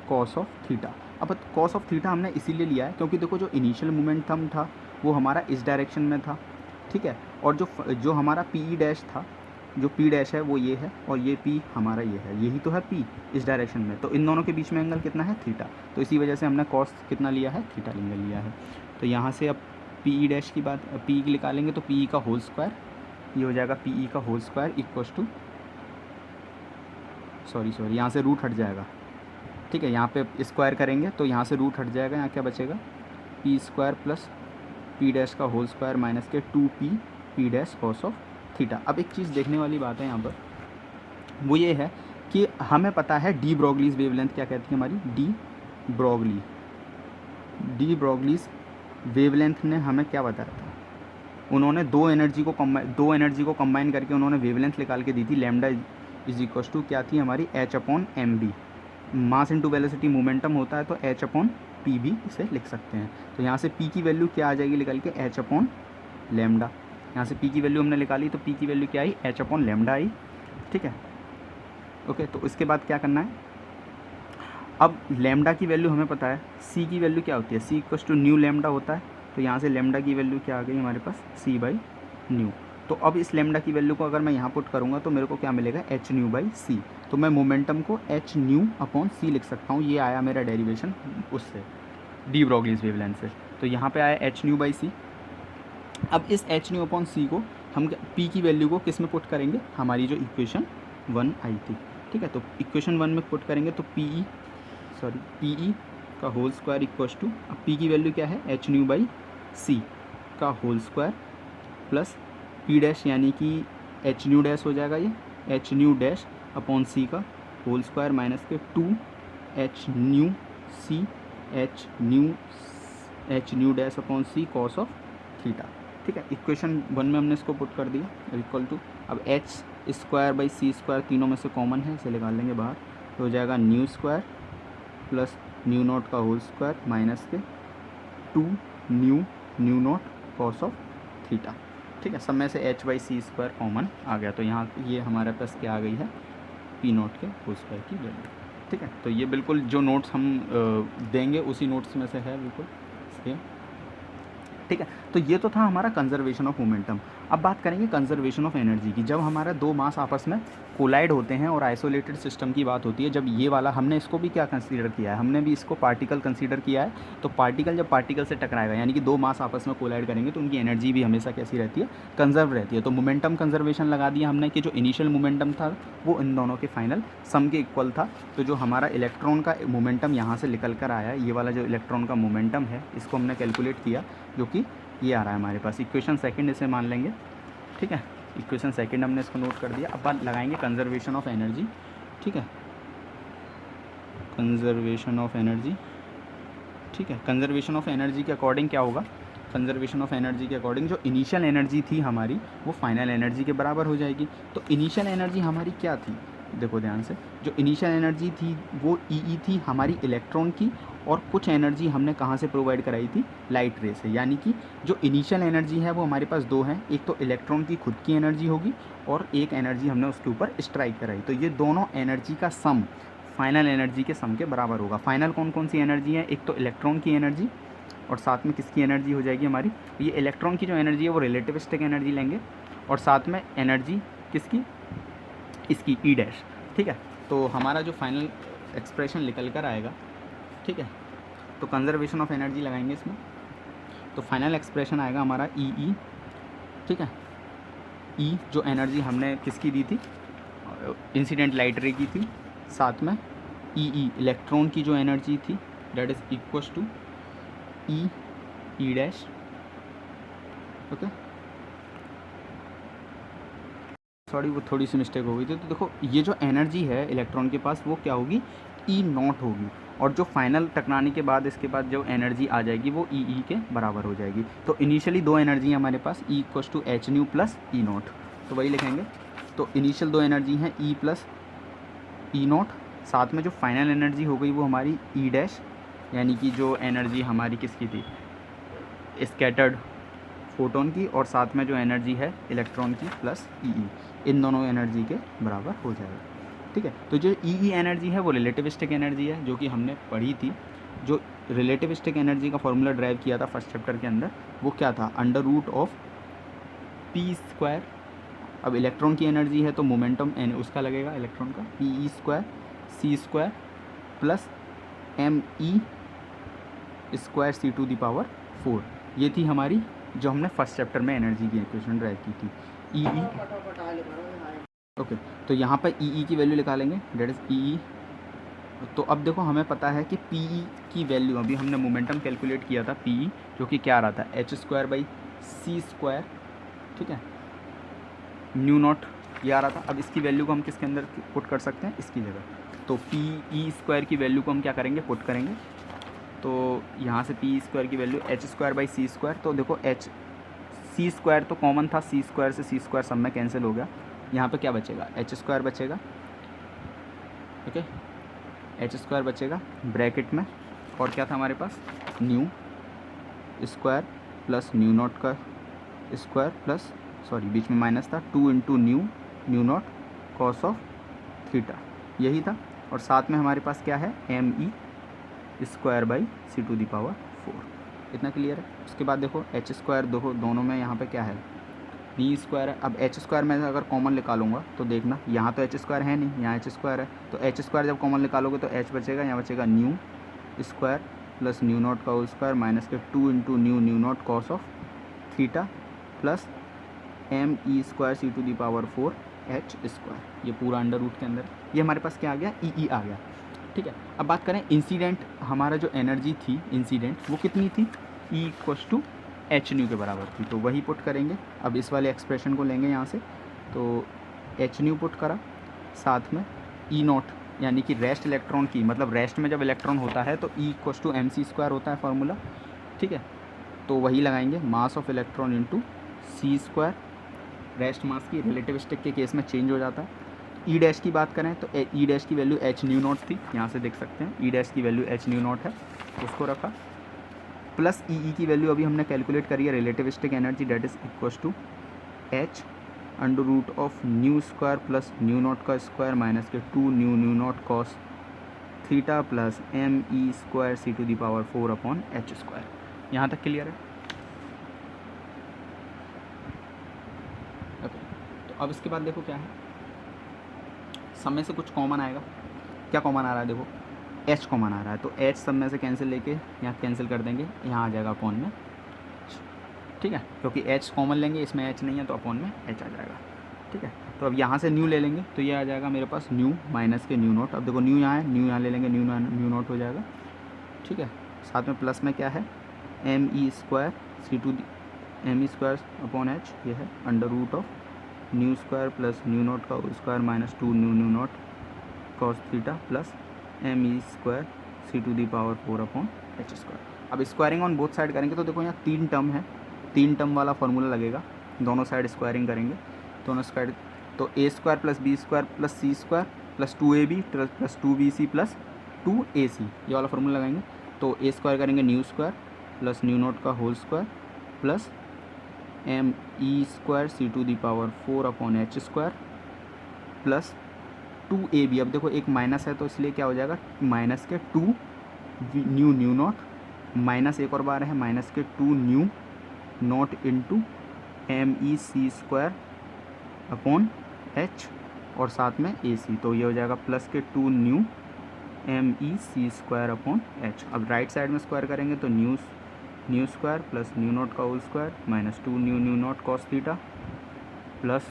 cos of theta. अब कॉस ऑफ थीटा हमने इसीलिए लिया है क्योंकि देखो जो इनिशियल मोमेंटम था वो हमारा इस डायरेक्शन में था, ठीक है, और जो हमारा PE डैश था, जो P डैश है वो ये है, और ये P हमारा ये है, यही तो है P इस डायरेक्शन में। तो इन दोनों के बीच में एंगल कितना है, थीटा। तो इसी वजह से हमने कॉस कितना लिया है, थीटा एंगल लिया है। तो यहाँ से अब PE डैश की बात, PE की निकालेंगे तो PE का होल स्क्वायर, ये हो जाएगा PE का whole square equals to, sorry यहाँ से रूट हट जाएगा, ठीक है, यहाँ पे स्क्वायर करेंगे तो यहाँ से रूट हट जाएगा, यहाँ क्या बचेगा, P square plus P dash का होल स्क्वायर माइनस के 2P P dash cos of theta. अब एक चीज़ देखने वाली बात है यहाँ पर, वो ये है कि हमें पता है डी ब्रोगलीज वेवलेंथ क्या कहती है हमारी, डी ब्रोगलीज वेवलेंथ ने हमें क्या बताया था, उन्होंने दो एनर्जी को कंबाइन करके उन्होंने वेवलेंथ निकाल के दी थी। लैम्डा इज इक्वल टू क्या थी हमारी, h/mv। Mass into velocity momentum होता है तो h/p भी इसे लिख सकते हैं। तो यहाँ से p की वैल्यू क्या आ जाएगी निकल के, h/लैम्डा। यहाँ से p की वैल्यू हमने निकाली तो p की वैल्यू क्या आई, h/लैम्डा आई, ठीक है, ओके। तो इसके बाद क्या करना है, अब लैम्डा की वैल्यू हमें पता है, c की वैल्यू क्या होती है, c equal to nu lambda होता है। तो यहाँ से लैम्डा की वैल्यू क्या आ गई हमारे पास, c/न्यू। तो अब इस लैम्डा की वैल्यू को अगर मैं यहाँ पुट करूँगा तो मेरे को क्या मिलेगा, h/c। तो मैं मोमेंटम को h/c लिख सकता हूँ। ये आया मेरा डेरिवेशन उससे, डी ब्रोगलीज वेवलेंथ से। तो यहाँ पे आया h/c। अब इस h/c को हम p की वैल्यू को किस में पुट करेंगे, हमारी जो इक्वेशन 1 आई थी, ठीक है। तो इक्वेशन 1 में पुट करेंगे तो PE का होल स्क्वायर इक्वल टू, अब p की वैल्यू क्या है, h/c का whole square plus P dash यानी कि h/न्यू डैश हो जाएगा, ये h/न्यू डैश अपॉन c का होल स्क्वायर माइनस के 2 h/न्यू डैश upon c cos of theta, ठीक है। इक्वेशन 1 में हमने इसको पुट कर दिया, इक्वल टू, अब h square by c square तीनों में से कॉमन है, इसे निकाल लेंगे बाहर, तो हो जाएगा new square plus nu not का होल स्क्वायर माइनस के 2 nu not cos of theta, ठीक है। सब में से h/c स्क्वायर कॉमन आ गया, तो यहाँ ये हमारे पास क्या आ गई है, P नॉट के होल स्क्वायर की वैल्यू, ठीक है। तो ये बिल्कुल जो नोट्स हम देंगे उसी नोट्स में से है, बिल्कुल सेम, ठीक है। तो ये तो था हमारा कंजर्वेशन ऑफ मोमेंटम। अब बात करेंगे कंजर्वेशन ऑफ एनर्जी की। जब हमारा दो मास आपस में कोलाइड होते हैं और आइसोलेटेड सिस्टम की बात होती है, जब ये वाला, हमने इसको भी क्या कंसीडर किया है, हमने भी इसको पार्टिकल कंसीडर किया है। तो पार्टिकल जब पार्टिकल से टकराएगा, यानी कि दो मास आपस में कोलाइड करेंगे, तो उनकी एनर्जी भी हमेशा कैसी रहती है, कंजर्व रहती है। तो मोमेंटम कंजर्वेशन लगा दिया हमने कि जो इनिशियल मोमेंटम था वो इन दोनों के फाइनल सम के इक्वल था। तो जो हमारा इलेक्ट्रॉन का मोमेंटम यहाँ से निकल कर आया, ये वाला जो इलेक्ट्रॉन का मोमेंटम है, इसको हमने कैलकुलेट किया, जो कि ये आ रहा है हमारे पास, इक्वेशन सेकंड इसे मान लेंगे, ठीक है। इक्वेशन सेकंड हमने इसको नोट कर दिया। अब बात लगाएंगे कंजर्वेशन ऑफ एनर्जी, ठीक है, कंजर्वेशन ऑफ एनर्जी, ठीक है। कंजर्वेशन ऑफ एनर्जी के अकॉर्डिंग क्या होगा, कंजर्वेशन ऑफ एनर्जी के अकॉर्डिंग जो इनिशियल एनर्जी थी हमारी वो फाइनल एनर्जी के बराबर हो जाएगी। तो इनिशियल एनर्जी हमारी क्या थी, देखो ध्यान से, जो इनिशियल एनर्जी थी वो ई थी हमारी इलेक्ट्रॉन की, और कुछ एनर्जी हमने कहाँ से प्रोवाइड कराई थी, लाइट रे से। यानी कि जो इनिशियल एनर्जी है वो हमारे पास दो हैं, एक तो इलेक्ट्रॉन की खुद की एनर्जी होगी और एक एनर्जी हमने उसके ऊपर स्ट्राइक कराई। तो ये दोनों एनर्जी का सम फाइनल एनर्जी के सम के बराबर होगा। फाइनल कौन कौन सी एनर्जी है, एक तो इलेक्ट्रॉन की एनर्जी और साथ में किसकी एनर्जी हो जाएगी हमारी, ये इलेक्ट्रॉन की जो एनर्जी है वो रिलेटिविस्टिक एनर्जी लेंगे, और साथ में एनर्जी किसकी, इसकी ई डैश, ठीक है। तो हमारा जो फाइनल एक्सप्रेशन निकल कर आएगा, ठीक है, तो कंजर्वेशन ऑफ एनर्जी लगाएंगे इसमें, तो फाइनल एक्सप्रेशन आएगा हमारा ई, ठीक है। ई जो एनर्जी हमने किसकी दी थी, इंसिडेंट लाइट रे की थी, साथ में ई इलेक्ट्रॉन की जो एनर्जी थी that is equals to E dash, okay. Sorry वो थोड़ी सी मिस्टेक हो गई थी। तो देखो ये जो एनर्जी है इलेक्ट्रॉन के पास वो क्या होगी, ई नॉट होगी, और जो फाइनल टकराने के बाद इसके बाद जो एनर्जी आ जाएगी वो ई के बराबर हो जाएगी। तो इनिशियली दो एनर्जी है हमारे पास, E equals to H nu plus E naught, तो वही लिखेंगे। तो इनिशियल दो एनर्जी हैं ई प्लस ई नॉट, साथ में जो फाइनल एनर्जी हो गई वो हमारी ई डैश, यानी कि जो एनर्जी हमारी किसकी थी, स्कैटर्ड फोटोन की, और साथ में जो एनर्जी है इलेक्ट्रॉन की प्लस ई, इन दोनों एनर्जी के बराबर हो जाएगा, ठीक है। तो जो ई एनर्जी है वो रिलेटिविस्टिक एनर्जी है जो कि हमने पढ़ी थी। जो रिलेटिविस्टिक एनर्जी का फॉर्मूला ड्राइव किया था फर्स्ट चैप्टर के अंदर, वो क्या था, under root of P square. अब इलेक्ट्रॉन की एनर्जी है तो मोमेंटम उसका लगेगा इलेक्ट्रॉन का, P square C square plus M E square C to the power 4। ये थी हमारी जो हमने फर्स्ट चैप्टर में एनर्जी की इक्वेशन ड्राइव की थी, ई, ओके। तो यहाँ पर ई की वैल्यू निकालेंगे, डेट इज़ ई। तो अब देखो हमें पता है कि पी की वैल्यू, अभी हमने मोमेंटम कैलकुलेट किया था पी, जो कि क्या आ रहा था, H square by C square, ठीक है, न्यू नॉट ये आ रहा था। अब इसकी वैल्यू को हम किसके अंदर पुट कर सकते हैं, इसकी जगह। तो पी ई स्क्वायर की वैल्यू को हम क्या करेंगे, पुट करेंगे। तो यहाँ से पी स्क्वायर की value H square by C square, तो देखो एच सी स्क्वायर तो कॉमन था, सी स्क्वायर से सी स्क्वायर सब में कैंसिल हो गया। यहाँ पे क्या बचेगा, एच स्क्वायर बचेगा, ओके, एच स्क्वायर बचेगा ब्रैकेट में, और क्या था हमारे पास, nu square plus nu not का स्क्वायर प्लस, सॉरी बीच में माइनस था, 2 into nu not cos of theta, यही था। और साथ में हमारे पास क्या है, m E square by c to the power 4। इतना क्लियर है। उसके बाद देखो एच स्क्वायर, देखो दोनों में यहाँ पे क्या है, डी स्क्वायर है। अब एच स्क्वायर में अगर कॉमन निकालूंगा तो देखना यहाँ तो एच स्क्वायर है नहीं, यहाँ एच स्क्वायर है, तो एच स्क्वायर जब कॉमन निकालोगे तो एच बचेगा, यहाँ बचेगा nu square plus nu not का होल स्क्वायर माइनस के 2 into nu not cos of theta plus M E square C to the power 4 H square, ये पूरा अंडर रूट के अंदर। ये हमारे पास क्या आ गया, ई आ गया, ठीक है। अब बात करें इंसिडेंट, हमारा जो एनर्जी थी इंसिडेंट वो कितनी थी, E equals to H nu के बराबर थी, तो वही पुट करेंगे। अब इस वाले एक्सप्रेशन को लेंगे यहाँ से, तो एच न्यू पुट करा, साथ में ई नॉट यानी कि रेस्ट इलेक्ट्रॉन की, मतलब रेस्ट में जब इलेक्ट्रॉन होता है तो E equals to M C square होता है फार्मूला, ठीक है। तो वही लगाएंगे, mass of electron into C square, rest mass की रिलेटिविस्टिक के केस में चेंज हो जाता है। ई डैश की बात करें तो ई डैश की वैल्यू एच न्यू नॉट थी, यहाँ से देख सकते हैं ई डैश की वैल्यू एच न्यू नॉट है, उसको रखा, प्लस ई की वैल्यू अभी हमने कैलकुलेट करी है relativistic energy, that is equals to H under root of nu square plus nu not का स्क्वायर माइनस के 2 nu not cos theta plus M E square C to the power 4 upon H square. यहाँ तक clear है, okay. तो अब इसके बाद देखो क्या है, सब में से कुछ कॉमन आएगा, क्या कॉमन आ रहा है, देखो एच कॉमन आ रहा है, तो एच सब में से कैंसिल लेके यहाँ कैंसिल कर देंगे, यहाँ आ जाएगा अपॉन में, ठीक है, क्योंकि एच कॉमन लेंगे, इसमें एच नहीं है तो अपॉन में एच आ जाएगा, ठीक है। तो अब यहाँ से न्यू ले लेंगे तो ये आ जाएगा मेरे पास न्यू माइनस के न्यू नॉट, अब देखो न्यू यहाँ है, न्यू यहाँ ले लेंगे, न्यू नॉट हो जाएगा, ठीक है। साथ में प्लस में क्या है, m E square C to m E square upon h, ये है under root of nu square plus nu not का square minus 2 nu nu not cos theta plus M E square C to the power 4 upon H square. अब squaring on both side करेंगे तो देखो यहाँ 3 term है, 3 term वाला formula लगेगा, दोनों साइड स्क्वायरिंग करेंगे, दोनों साइड तो a square plus b square plus c square plus 2ab plus 2bc plus 2ac, ये वाला फॉर्मूला लगाएंगे। तो ए स्क्वायर करेंगे nu square plus nu not का whole square plus M E square C to the power 4 upon H square plus 2ab। अब देखो एक minus है तो इसलिए क्या हो जाएगा, माइनस के 2 न्यू न्यू नॉट माइनस एक और बार है माइनस के 2 nu not into M E C square upon H और साथ में ए सी, तो ये हो जाएगा प्लस के 2 न्यू एम ई सी स्क्वायर अपॉन एच। अब राइट साइड में स्क्वायर करेंगे तो nu square plus nu not का whole square minus 2 nu nu not cos theta plus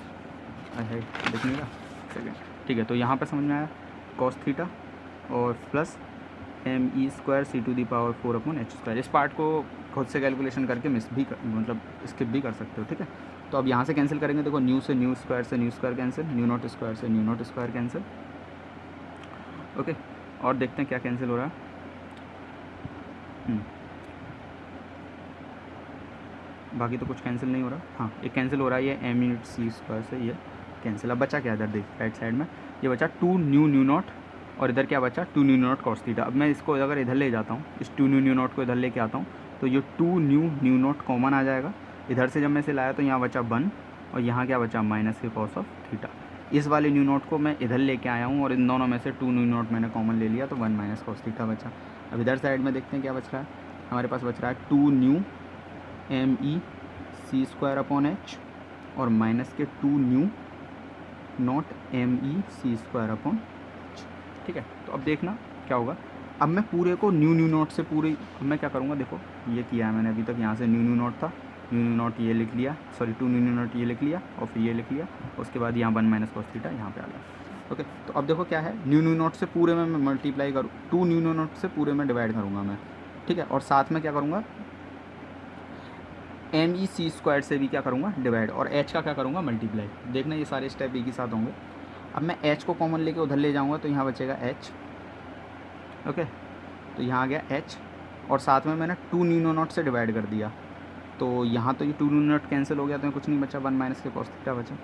है देखिएगा सेकेंड, ठीक है। तो यहाँ पे समझ में आया कॉस थीटा और plus M E square C to the power 4 upon H square. इस पार्ट को खुद से कैलकुलेशन करके मिस भी मतलब स्किप भी कर सकते हो, ठीक है। तो अब यहाँ से कैंसिल करेंगे, देखो न्यू से nu square cancel, nu naught square से nu naught square cancel, okay. और देखते हैं क्या कैंसिल हो रहा है। बाकी तो कुछ कैंसिल नहीं हो रहा, हाँ एक कैंसिल हो रहा है ये एम यूनिट सी स्क्वायर से, ये कैंसिल। अब बचा क्या इधर देख राइट साइड में, ये बचा 2 न्यू न्यू नॉट और इधर क्या बचा 2 न्यू नॉट कॉस थीटा। अब मैं इसको अगर इधर ले जाता हूँ, इस 2 न्यू न्यू नॉट को इधर लेके आता हूँ तो ये 2 न्यू न्यू नॉट कॉमन आ जाएगा। इधर से जब मैं इसे लाया तो यहाँ बचा 1 और यहाँ क्या बचा माइनस के कॉस ऑफ थीटा। इस वाले न्यू नॉट को मैं इधर लेके आया हूँ और इन दोनों में से 2 न्यू नॉट मैंने कॉमन ले लिया तो 1 माइनस कॉस थीटा बचा। अब इधर साइड में देखते हैं क्या बच रहा है, हमारे पास बच रहा है 2 न्यू एम ई सी स्क्वायर अपॉन एच और माइनस के 2 nu not M E C square upon H, ठीक है। तो अब देखना क्या होगा, अब मैं पूरे को न्यू न्यू नॉट से पूरे, अब मैं क्या करूँगा, देखो ये किया है मैंने अभी तक, यहाँ से न्यू न्यू नॉट था, न्यू न्यू नॉट ये लिख लिया, सॉरी 2 न्यू न्यू नॉट ये लिख लिया और फिर ये लिख लिया, उसके बाद यहाँ 1 माइनस कॉस थीटा यहाँ पे आ गया, ओके। तो अब देखो क्या है, न्यू न्यू नॉट से पूरे में मैं मल्टीप्लाई करूँ, 2 न्यू न्यू नॉट से पूरे में डिवाइड करूँगा मैं, ठीक है। और साथ में क्या करूँगा एम ई सी स्क्वायर से भी क्या करूँगा डिवाइड, और एच का क्या करूँगा मल्टीप्लाई। देखना ये सारे स्टेप एक ही साथ होंगे। अब मैं एच को कॉमन लेके उधर ले जाऊँगा तो यहाँ बचेगा एच, ओके। तो यहाँ आ गया एच और साथ में मैंने 2 न्यू नॉट से डिवाइड कर दिया तो यहाँ तो ये 2 न्यू नॉट कैंसिल हो गया तो कुछ नहीं बचा, 1 माइनस के कॉस थीटा बचा।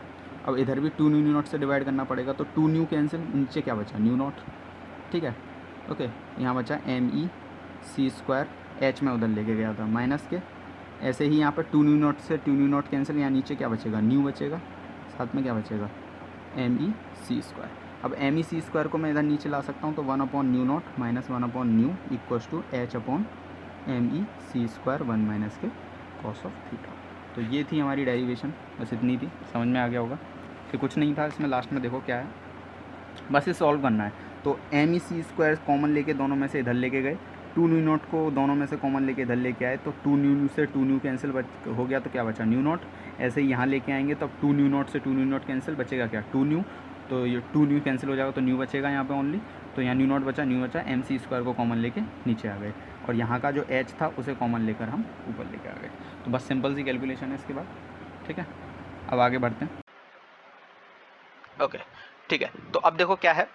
अब इधर भी 2 न्यू नॉट से डिवाइड करना पड़ेगा तो 2 न्यू कैंसिल, नीचे क्या बचा न्यू नॉट, ठीक है, ओके। यहाँ बचा एम ई सी स्क्वायर, एच में उधर लेके गया था माइनस के, ऐसे ही यहाँ पर 2 न्यू नॉट से 2 न्यू नॉट कैंसिल, यहाँ नीचे क्या बचेगा न्यू बचेगा, साथ में क्या बचेगा एम ई सी स्क्वायर। अब एम ई सी स्क्वायर को मैं इधर नीचे ला सकता हूँ तो 1 upon nu not minus 1 upon nu equals to H upon M E C square 1 minus के कॉस ऑफ थीटा। तो ये थी हमारी डेरिवेशन, बस इतनी थी, समझ में आ गया होगा। फिर कुछ नहीं था इसमें, लास्ट में देखो क्या है, बस ये सॉल्व करना है। तो एम ई सी स्क्वायर कॉमन लेके दोनों में से इधर लेके गए, 2 न्यू नॉट को दोनों में से कॉमन लेके इधर लेके आए तो 2 न्यू से 2 न्यू कैंसिल हो गया तो क्या बचा न्यू नॉट। ऐसे ही यहाँ लेके आएंगे तो अब 2 न्यू नॉट से 2 न्यू नॉट कैंसिल, बचेगा क्या 2 न्यू, तो ये 2 न्यू कैंसिल हो जाएगा तो न्यू बचेगा यहाँ पे ओनली, तो यहाँ न्यू नॉट बचा, एम सी स्क्वायर को कॉमन लेके नीचे आ गए और यहाँ का जो एच था उसे कॉमन लेकर हम ऊपर लेके आ गए। तो बस सिंपल सी कैलकुलेशन है इसके बाद, ठीक है। अब आगे बढ़ते हैं, ओके ठीक है। तो अब देखो क्या है,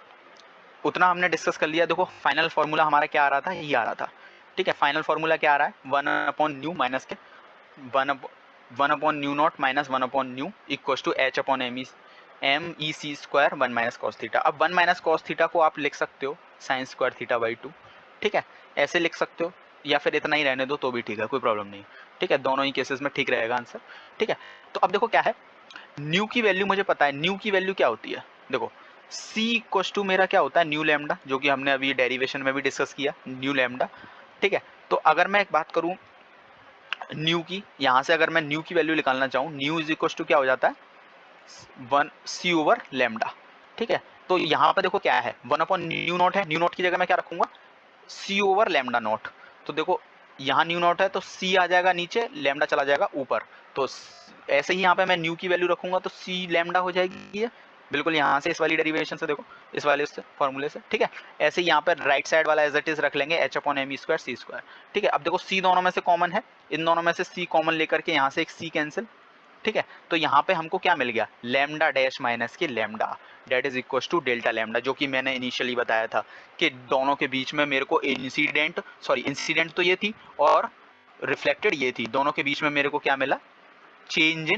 उतना हमने डिस्कस कर लिया। देखो फाइनल फार्मूला हमारा क्या आ रहा था, ये आ रहा था, ठीक है। फाइनल फार्मूला क्या आ रहा है, 1 अपॉन न्यू माइनस के 1 upon nu not minus 1 upon nu equals to H upon M E C square 1 minus cos theta. अब 1 माइनस कॉस थीटा को आप लिख सकते हो साइन स्क्वायर थीटा बाई 2, ठीक है, ऐसे लिख सकते हो, या फिर इतना ही रहने दो तो भी ठीक है, कोई प्रॉब्लम नहीं, ठीक है। दोनों ही केसेस में ठीक रहेगा आंसर, ठीक है। तो अब देखो क्या है, न्यू की वैल्यू मुझे पता है, न्यू की वैल्यू क्या होती है, देखो c इक्वल्स टू मेरा क्या होता है न्यू लैम्डा, जो कि हमने अभी डेरिवेशन में भी डिस्कस किया न्यू लैम्डा, ठीक है। तो अगर मैं एक बात करूं न्यू की, यहां से अगर मैं न्यू की वैल्यू निकालना चाहूं, न्यू इज इक्वल्स टू क्या हो जाता है 1 c ओवर लैम्डा, ठीक है। तो यहाँ पर देखो क्या है 1 अपॉन न्यू नॉट है, न्यू नॉट की जगह मैं क्या रखूंगा c ओवर लैम्डा नॉट। तो देखो यहाँ न्यू नॉट है तो c आ जाएगा नीचे, लैम्डा चला जाएगा ऊपर, तो ऐसे ही यहाँ पे मैं न्यू की वैल्यू रखूंगा तो c लैम्डा हो जाएगी ये, बिल्कुल यहाँ से इस वाली डेरिवेशन से देखो, इस वाले से फॉर्मूले से, ठीक है। ऐसे ही यहाँ पे राइट साइड वाला एज इट इज रख लेंगे h upon M E square सी स्क्वायर, ठीक है। अब देखो c दोनों में से कॉमन है, इन दोनों में से c कॉमन लेकर के यहाँ से एक c कैंसिल, ठीक है, तो यहाँ पे हमको क्या मिल गया, लैम्डा डैश माइनस के lambda that is equal to delta lambda, जो कि मैंने इनिशियली बताया था कि दोनों के बीच में मेरे को इंसिडेंट तो ये थी और रिफ्लेक्टेड ये थी, दोनों के बीच में मेरे को क्या मिला, चेंज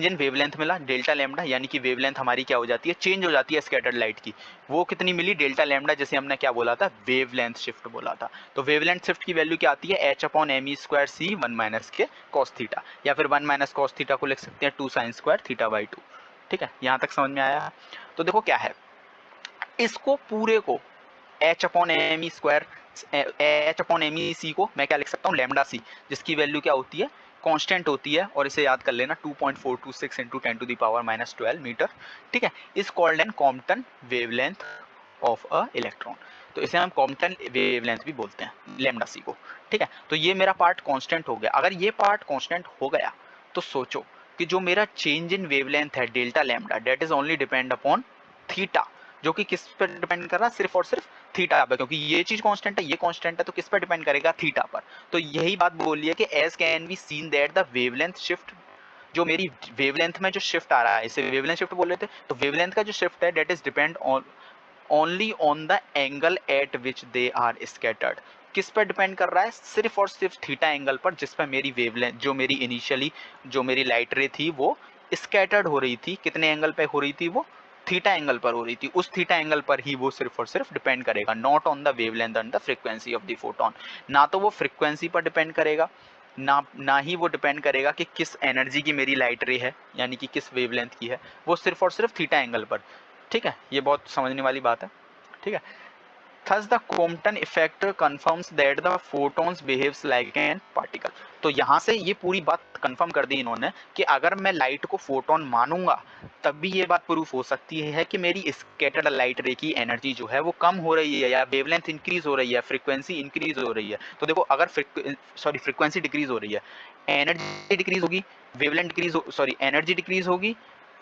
इन वेवलेंथ मिला डेल्टा लैम्डा, यानी कि वेवलेंथ हमारी क्या हो जाती है, चेंज हो जाती है स्कैटर्ड लाइट की। वो कितनी मिली, डेल्टा लैम्डा, जैसे हमने क्या बोला था, वेवलेंथ शिफ्ट बोला था। तो वेवलेंथ शिफ्ट की वैल्यू क्या आती है, h upon M E square c 1 minus के कॉस थीटा, या फिर 1 माइनस कॉस थीटा को लिख सकते हैं 2 साइन स्क्वायर थीटा बाई 2। ठीक है, यहाँ तक समझ में आया। तो देखो क्या है, इसको पूरे को h upon M E square, h upon M E c को मैं क्या लिख सकता हूँ, लैम्डा सी, जिसकी वैल्यू क्या होती है, कांस्टेंट होती है, और इसे याद कर लेना 2.426 इंटू 10⁻12 मीटर। ठीक है, इस called an Compton wavelength of a electron. तो इसे हम कॉम्पटन वेवलेंथ भी बोलते हैं, लैम्डा सी को। ठीक है, तो ये मेरा पार्ट कांस्टेंट हो गया। अगर ये पार्ट कांस्टेंट हो गया तो सोचो कि जो मेरा चेंज इन वेवलेंथ है delta lambda, that is only depend upon theta, जो कि किस पर डिपेंड कर रहा है, सिर्फ और सिर्फ थीटा पर, क्योंकि ये चीज कांस्टेंट है, ये कांस्टेंट है, तो किस पर डिपेंड करेगा, थीटा पर। तो यही बात बोल है कि as can be seen that the wavelength shift, जो मेरी वेवलेंथ में जो शिफ्ट आ रहा है, इसे वेवलेंथ शिफ्ट बोल रहे थे, तो वेवलेंथ का जो शिफ्ट है that is depend on only on the angle at which they are scattered. किस पर डिपेंड कर रहा है, सिर्फ और सिर्फ थीटा एंगल पर, जिस पर मेरी वेवलेंथ, जो मेरी इनिशियली जो मेरी लाइट रे थी वो स्कैटर्ड हो रही थी, कितने एंगल पे हो रही थी, वो थीटा एंगल पर हो रही थी। उस थीटा एंगल पर ही वो सिर्फ और सिर्फ डिपेंड करेगा, not on the wavelength and the frequency of the photon. ना तो वो फ्रीक्वेंसी पर डिपेंड करेगा, ना ही वो डिपेंड करेगा कि किस एनर्जी की मेरी लाइट रे है, यानी कि किस वेवलेंथ की है, वो सिर्फ और सिर्फ थीटा एंगल पर। ठीक है, ये बहुत समझने वाली बात है। ठीक है, thus the Compton effect confirms that the photons behaves like an particle। तो यहाँ से ये पूरी बात कंफर्म कर दी इन्होंने कि अगर मैं लाइट को फोटोन मानूंगा तब भी ये बात प्रूफ हो सकती है कि मेरी स्कैटर्ड लाइट रे की एनर्जी जो है वो कम हो रही है, या वेवलेंथ इंक्रीज हो रही है, फ्रीक्वेंसी इंक्रीज हो रही है। तो देखो, अगर फ्रीक्वेंसी डिक्रीज हो रही है, एनर्जी डिक्रीज होगी, वेवलेंथ डिक्रीज एनर्जी डिक्रीज होगी,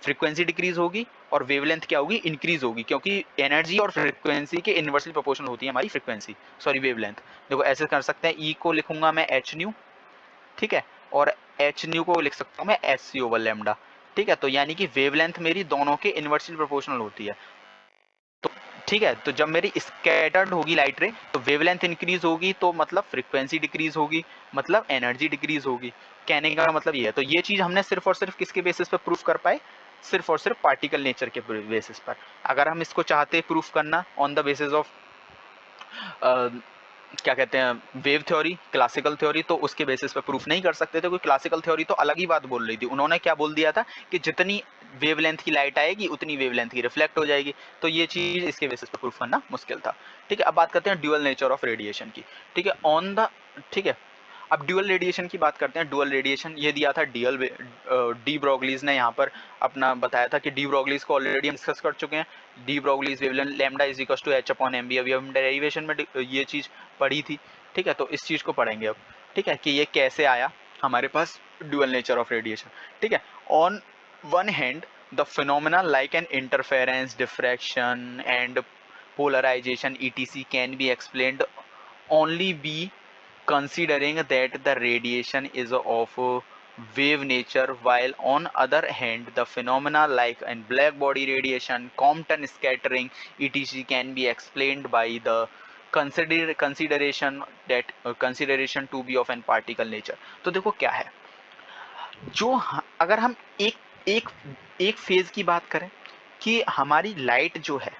फ्रीक्वेंसी डिक्रीज होगी, और वेवलेंथ क्या होगी, इंक्रीज होगी, क्योंकि एनर्जी और फ्रीक्वेंसी के इनवर्सली प्रोपोर्शनल होती है हमारी फ्रीक्वेंसी, वेवलेंथ। देखो ऐसे कर सकते हैं, ई को लिखूंगा मैं एच न्यू, ठीक है, और एच न्यू को लिख सकता हूँ मैं एच सी ओवर लैम्डा। ठीक है, तो यानी कि वेवलेंथ मेरी दोनों के इनवर्सली प्रोपोर्शनल होती है। तो ठीक है, तो जब मेरी स्कैटर्ड होगी लाइट रे तो वेवलेंथ इंक्रीज होगी, तो मतलब फ्रीक्वेंसी डिक्रीज होगी, मतलब एनर्जी डिक्रीज होगी। कहने का मतलब ये है। तो ये चीज हमने सिर्फ और सिर्फ किसके बेसिस पर प्रूफ कर पाए, सिर्फ और सिर्फ पार्टिकल नेचर के बेसिस पर। अगर हम इसको चाहते प्रूफ करना ऑन द बेसिस ऑफ क्या कहते हैं, वेव थ्योरी, क्लासिकल थ्योरी, तो उसके बेसिस पे प्रूफ नहीं कर सकते थे, क्योंकि क्लासिकल थ्योरी तो अलग ही बात बोल रही थी। उन्होंने क्या बोल दिया था कि जितनी वेवलेंथ की लाइट आएगी उतनी वेवलेंथ की रिफ्लेक्ट हो जाएगी। तो ये चीज इसके बेसिस पे प्रूफ करना मुश्किल था। ठीक है, अब बात करते हैं ड्यूअल नेचर ऑफ रेडिएशन की। ठीक है, ठीक है, अब ड्यूअल रेडिएशन की बात करते हैं। ड्यूअल रेडिएशन ये दिया था डी ब्रोगलीज ने यहाँ पर अपना बताया था कि डी ब्रोगलीज को ऑलरेडी हम डिस्कस कर चुके हैं। De Broglie's wavelength lambda is equal to H upon m b, अभी हम डेरिवेशन में ये चीज़ पढ़ी थी। ठीक है, तो इस चीज़ को पढ़ेंगे अब। ठीक है, कि ये कैसे आया हमारे पास ड्यूअल नेचर ऑफ रेडिएशन। ठीक है, on one hand the phenomena like an interference, diffraction and polarization etc can be explained only be considering that the radiation is of wave nature, while on other hand the phenomena like in black body radiation, Compton scattering etc can be explained by the consideration to be of an particle nature। तो देखो क्या है, अगर हम एक एक एक phase की बात करें कि हमारी लाइट जो है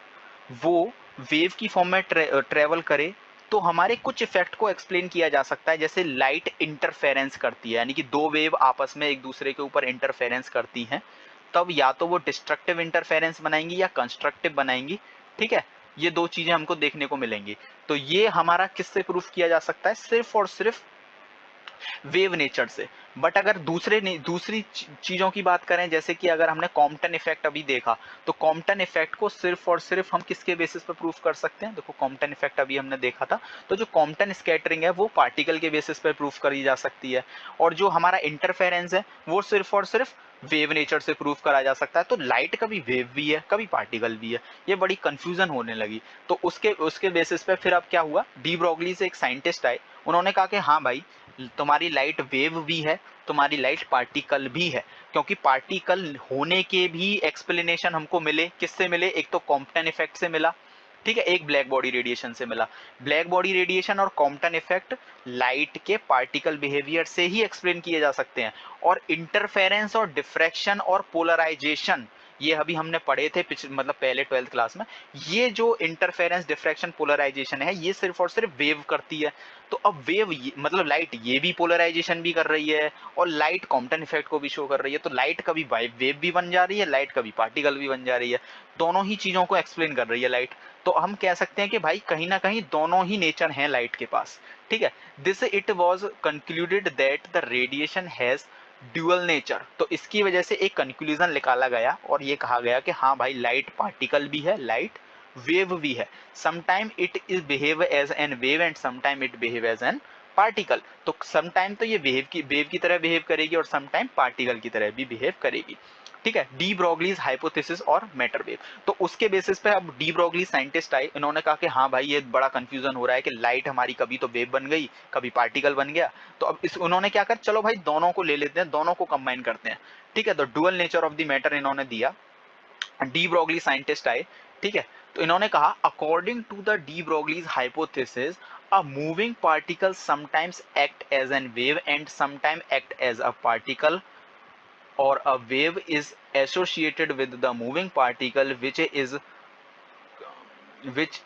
वो वेव की फॉर्म में ट्रेवल करे, तो हमारे कुछ इफेक्ट को एक्सप्लेन किया जा सकता है। जैसे लाइट इंटरफेरेंस करती है, यानी कि दो वेव आपस में एक दूसरे के ऊपर इंटरफेरेंस करती हैं, तब या तो वो डिस्ट्रक्टिव इंटरफेरेंस बनाएंगी या कंस्ट्रक्टिव बनाएंगी। ठीक है, ये दो चीजें हमको देखने को मिलेंगी। तो ये हमारा किससे प्रूफ किया जा सकता है, सिर्फ और सिर्फ वेव नेचर से। बट अगर दूसरी चीजों की बात करें, जैसे कि अगर हमने कॉम्पटन इफेक्ट अभी देखा, तो कॉम्पटन इफेक्ट को सिर्फ और सिर्फ हम किसके बेसिस पर प्रूफ कर सकते हैं। देखो कॉम्पटन इफेक्ट अभी हमने देखा था, तो जो कॉम्पटन स्कैटरिंग है वो पार्टिकल के बेसिस पर प्रूफ करी जा सकती है, और जो हमारा इंटरफेरेंस है वो सिर्फ और सिर्फ वेव नेचर से प्रूफ करा जा सकता है। तो लाइट कभी वेव भी है, कभी पार्टिकल भी है, ये बड़ी कंफ्यूजन होने लगी। तो उसके बेसिस पे फिर अब क्या हुआ, डी ब्रोगली से एक साइंटिस्ट आए, उन्होंने कहा कि हाँ भाई, तुम्हारी लाइट वेव भी है, तुम्हारी लाइट पार्टिकल भी है, क्योंकि पार्टिकल होने के भी एक्सप्लेनेशन हमको मिले, किससे मिले, एक तो कॉम्पटन इफेक्ट से मिला, ठीक है, एक ब्लैक बॉडी रेडिएशन से मिला। ब्लैक बॉडी रेडिएशन और कॉम्पटन इफेक्ट लाइट के पार्टिकल बिहेवियर से ही एक्सप्लेन किए जा सकते हैं, और इंटरफेरेंस और डिफ्रैक्शन और पोलराइजेशन ये अभी हमने पढ़े थे मतलब पहले 12th क्लास में। ये जो इंटरफेरेंस, डिफ्रैक्शन, पोलराइजेशन है, ये सिर्फ और सिर्फ वेव करती है। तो अब वेव मतलब लाइट ये भी पोलराइजेशन भी कर रही है और लाइट कॉम्पटन इफेक्ट को भी शो कर रही है, तो लाइट कभी वेव भी बन जा रही है, लाइट कभी पार्टिकल भी बन जा रही है, दोनों ही चीजों को एक्सप्लेन कर रही है लाइट। तो हम कह सकते हैं कि भाई कहीं ना कहीं दोनों ही नेचर हैं लाइट के पास, ठीक है। This it was concluded that the radiation has dual nature. तो इसकी वजह से एक कंक्लूजन निकाला गया और ये कहा गया कि हाँ भाई लाइट पार्टिकल भी है, लाइट वेव भी है। Sometime it is behave as an wave and sometime it behave as an particle. तो समटाइम तो ये वेव की तरह बिहेव करेगी और समटाइम पार्टिकल की तरह भी बिहेव करेगी, ठीक है। डी ब्रोगलीज हाइपोथेसिस और मैटर वेव। तो उसके बेसिस पे अब डी ब्रोगली साइंटिस्ट आए, इन्होंने कहा कि हाँ भाई ये बड़ा कंफ्यूजन हो रहा है कि लाइट हमारी कभी तो वेव बन गई, कभी पार्टिकल बन गया। तो अब इस उन्होंने क्या कर, चलो भाई दोनों को ले लेते हैं, दोनों को कंबाइन करते हैं, ठीक है। तो dual nature of the matter इन्होंने दिया, डी ब्रोगली साइंटिस्ट आए, ठीक है। तो इन्होंने कहा according to the de Broglie's hypothesis a moving particle sometimes act as an wave and sometimes act as a particle, or a wave is associated with the moving particle which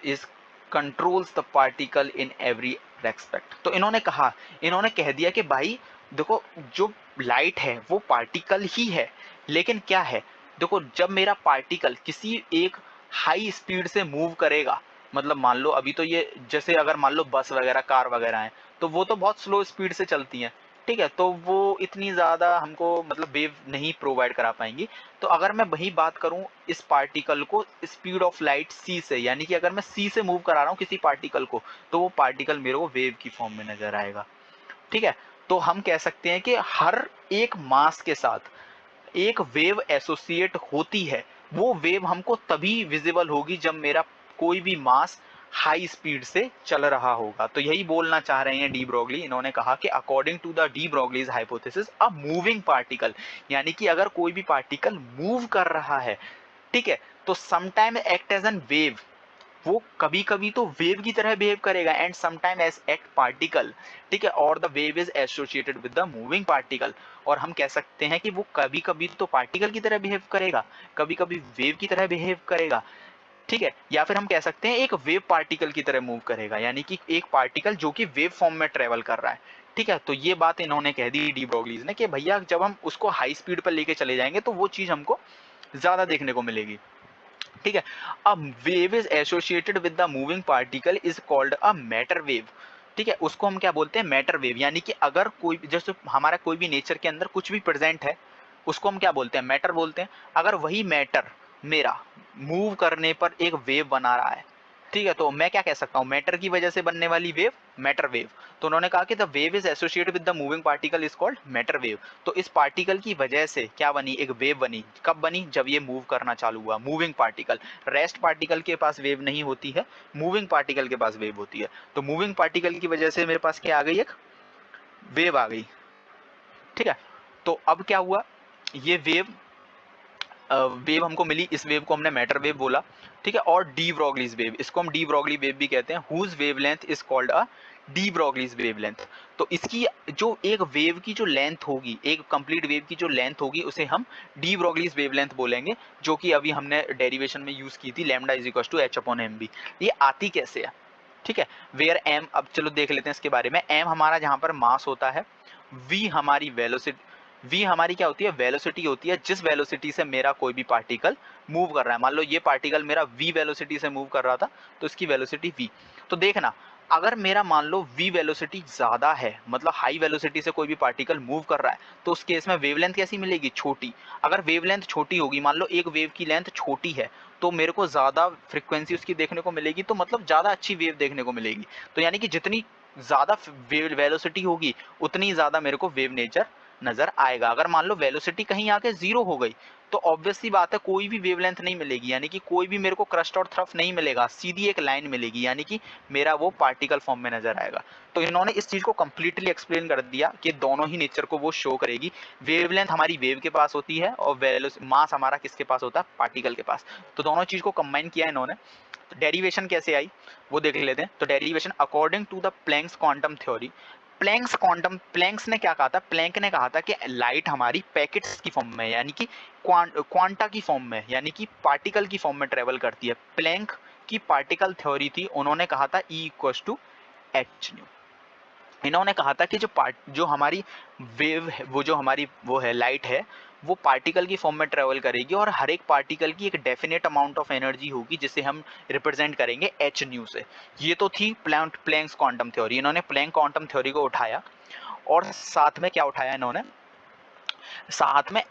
is controls the particle in every respect। तो इन्होंने कहा, इन्होंने कह दिया कि भाई देखो जो लाइट है वो पार्टिकल ही है, लेकिन क्या है, देखो जब मेरा पार्टिकल किसी एक हाई स्पीड से मूव करेगा, मतलब मान लो अभी तो ये जैसे अगर मान लो बस वगैरह, कार वगैरह हैं, तो वो तो बहुत स्लो स्पीड से चलती हैं, ठीक है, तो वो इतनी ज़्यादा हमको मतलब वेव नहीं प्रोवाइड करा पाएंगी। तो अगर मैं वही बात करूं इस पार्टिकल को स्पीड ऑफ लाइट सी से, यानी कि अगर मैं सी से मूव करा रहा हूं किसी पार्टिकल को, तो वो पार्टिकल मेरे को वेव की फॉर्म में नजर आएगा, ठीक है। तो हम कह सकते हैं कि हर एक मास के साथ एक वेव एसोसिएट होती है। वो वेव हमको तभी विजिबल होगी जब मेरा कोई भी मास हाई स्पीड से चल रहा होगा। तो यही बोलना चाह रहे हैं डी ब्रोगली। इन्होंने कहा कि according to the de Broglie's hypothesis a moving particle, यानी कि अगर कोई भी पार्टिकल मूव कर रहा है, ठीक है, तो sometime act as an wave, वो कभी कभी तो वेव की तरह बिहेव करेगा, and sometime as act particle, ठीक है, और the wave is associated with the moving particle. और हम कह सकते हैं कि वो कभी कभी तो पार्टिकल की तरह बिहेव करेगा, कभी कभी वेव की तरह बिहेव करेगा, ठीक है। या फिर हम कह सकते हैं एक वेव पार्टिकल की तरह मूव करेगा, यानी कि एक पार्टिकल जो कि वेव फॉर्म में ट्रेवल कर रहा है, ठीक है। तो ये बात इन्होंने कह दी डी ब्रोगलीज ने कि भैया जब हम उसको हाई स्पीड पर लेके चले जाएंगे तो वो चीज हमको ज्यादा देखने को मिलेगी, ठीक है। A wave is associated with the moving particle is called a matter wave, ठीक है, उसको हम क्या बोलते हैं, मैटर वेव। यानी कि अगर कोई जैसे हमारा कोई भी नेचर के अंदर कुछ भी प्रेजेंट है, उसको हम क्या बोलते हैं, मैटर बोलते हैं। अगर वही मैटर मेरा मूव करने पर एक वेव बना रहा है, ठीक है, तो मैं क्या कह सकता हूँ, मैटर की वजह से बनने वाली वेव मैटर वेव। तो उन्होंने कहा कि the wave is associated with the moving particle is called matter wave. तो इस पार्टिकल की वजह से क्या बनी, एक वेव बनी। कब बनी, जब ये मूव करना चालू हुआ, मूविंग पार्टिकल। रेस्ट पार्टिकल के पास वेव नहीं होती है, मूविंग पार्टिकल के पास वेव होती है। तो मूविंग पार्टिकल की वजह से मेरे पास क्या आ गई, एक वेव आ गई, ठीक है। तो अब क्या हुआ, ये वेव हमको मिली, इस वेव को हमने मैटर वेव बोला, ठीक है। और डी ब्रोगलीज वेव, इसको हम डी ब्रोगली वेव भी कहते हैं, whose wavelength is called a de Broglie's wavelength. तो इसकी जो एक वेव की जो लेंथ होगी, एक कंप्लीट वेव की जो लेंथ होगी, उसे हम डी ब्रोगलीज वेवलेंथ बोलेंगे, जो कि अभी हमने डेरिवेशन में यूज की थी, lambda is equal to H upon m b. ये आती कैसे है, ठीक है, वेयर एम, अब चलो देख लेते हैं इसके बारे में। एम हमारा जहां पर मास होता है, वी हमारी वेलोसिटी, वी हमारी क्या होती है, वेलोसिटी होती है, जिस वेलोसिटी से मेरा कोई भी पार्टिकल मूव कर रहा है। मान लो ये पार्टिकल मेरा v वेलोसिटी से मूव कर रहा था, तो इसकी वेलोसिटी v। तो देखना, अगर मेरा मान लो v वेलोसिटी ज्यादा है, मतलब हाई वेलोसिटी से कोई भी पार्टिकल मूव कर रहा है, तो उस केस में वेवलेंथ कैसी मिलेगी, छोटी। अगर वेवलेंथ छोटी होगी, मान लो एक वेव की लेंथ छोटी है, तो मेरे को ज्यादा फ्रीक्वेंसी उसकी देखने को मिलेगी, तो मतलब ज्यादा अच्छी वेव देखने को मिलेगी। तो यानी कि जितनी ज्यादा वेलोसिटी होगी उतनी ज्यादा मेरे को वेव नेचर नजर आएगा। अगर मान लो वेलोसिटी कहीं आके जीरो हो गई तो ऑब्वियसली बात है कोई भी वेवलेंथ नहीं मिलेगी, यानी कि कोई भी मेरे को क्रस्ट और थ्रफ नहीं मिलेगा, सीधी एक लाइन मिलेगी, यानी कि मेरा वो पार्टिकल फॉर्म में नजर आएगा। तो इन्होंने इस चीज को कंप्लीटली एक्सप्लेन कर दिया कि दोनों ही नेचर को वो शो करेगी। वेवलेंथ हमारी वेव के पास होती है और मास हमारा किसके पास होता है, पार्टिकल के पास। तो दोनों चीज को कंबाइन किया इन्होंने। तो डेरिवेशन कैसे आई वो देख लेते हैं। तो derivation according to the Planck's quantum theory, Planck's ने क्या कहा था, प्लैंक ने कहा था कि लाइट हमारी पैकेट्स की फॉर्म में, यानी कि क्वांटा की फॉर्म में, यानी कि पार्टिकल की फॉर्म में ट्रेवल करती है। प्लैंक की पार्टिकल थ्योरी थी, उन्होंने कहा था E equals to H nu. इन्होंने कहा था कि जो हमारी वेव है, वो जो हमारी वो है लाइट है, वो पार्टिकल की फॉर्म में ट्रेवल करेगी और हर एक पार्टिकल की एक डेफिनेट अमाउंट ऑफ एनर्जी होगी जिसे हम रिप्रेजेंट करेंगे एच न्यू से। ये तो थी प्लैंक्स क्वांटम थ्योरी। इन्होंने प्लैंक क्वांटम थ्योरी को उठाया और साथ में क्या उठाया इन्होंने, साथ में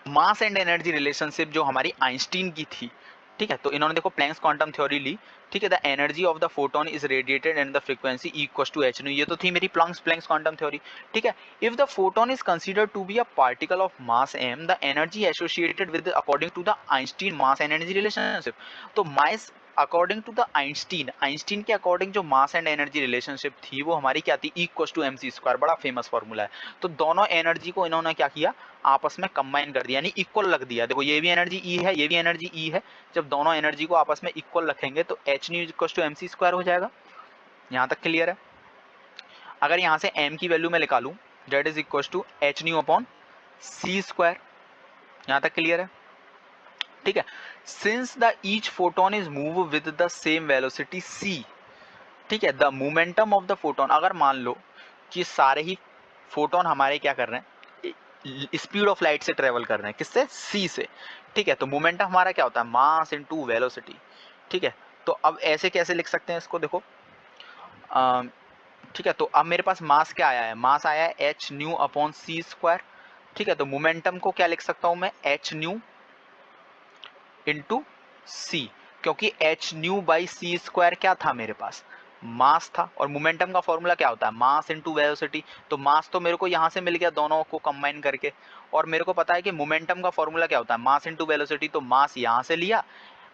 मास एंड एनर्जी रिलेशनशिप जो हमारी आइंस्टीन की थी, ठीक है। तो इन्होंने देखो प्लैंक्स क्वांटम थ्योरी ली, ठीक है। The energy of the photon is radiated and the frequency equals to H nu, ये तो थी मेरी प्लैंक्स क्वांटम थ्योरी, ठीक है। If the photon is considered to be a particle of mass m, the energy associated with according to the Einstein mass and energy relationship. तो mass according to the Einstein के according जो mass and energy relationship थी वो हमारी क्या थी, equals to mc square, बड़ा famous formula है। तो दोनों एनर्जी को इन्होंने क्या किया, आपस में कंबाइन कर दिया, यानी इक्वल रख दिया। देखो ये भी एनर्जी E है, ये भी एनर्जी E है, जब दोनों एनर्जी को आपस में इक्वल रखेंगे तो H nu equals to mc square हो जाएगा। यहाँ तक क्लियर है। अगर यहाँ से m की वैल्यू मैं निकालूं, that is equals to H nu upon c square. यहाँ तक क्लियर है, ठीक है। Since the each photon is move with the same velocity c, ठीक है, the momentum of the photon, अगर मान लो कि सारे ही फोटोन हमारे क्या कर रहे हैं, स्पीड ऑफ लाइट से ट्रेवल कर रहे हैं, किससे, c से, ठीक है। तो मोमेंटम हमारा क्या होता है, मास इनटू वेलोसिटी, ठीक है। तो अब ऐसे कैसे लिख सकते हैं इसको, देखो ठीक है। तो अब मेरे पास मास क्या आया है, मास आया है एच न्यू अपॉन सी स्क्वायर, ठीक है। तो मोमेंटम को क्या लिख सकता हूं मैं, एच न्यू इंटू सी, क्योंकि h nu by C square क्या था मेरे पास, मास था, और मोमेंटम का फॉर्मूला क्या होता है, मास इनटू वेलोसिटी। तो मास तो मेरे को यहाँ से मिल गया दोनों को कंबाइन करके, और मेरे को पता है कि मोमेंटम का फॉर्मूला क्या होता है, मास इनटू वेलोसिटी। तो मास यहाँ से लिया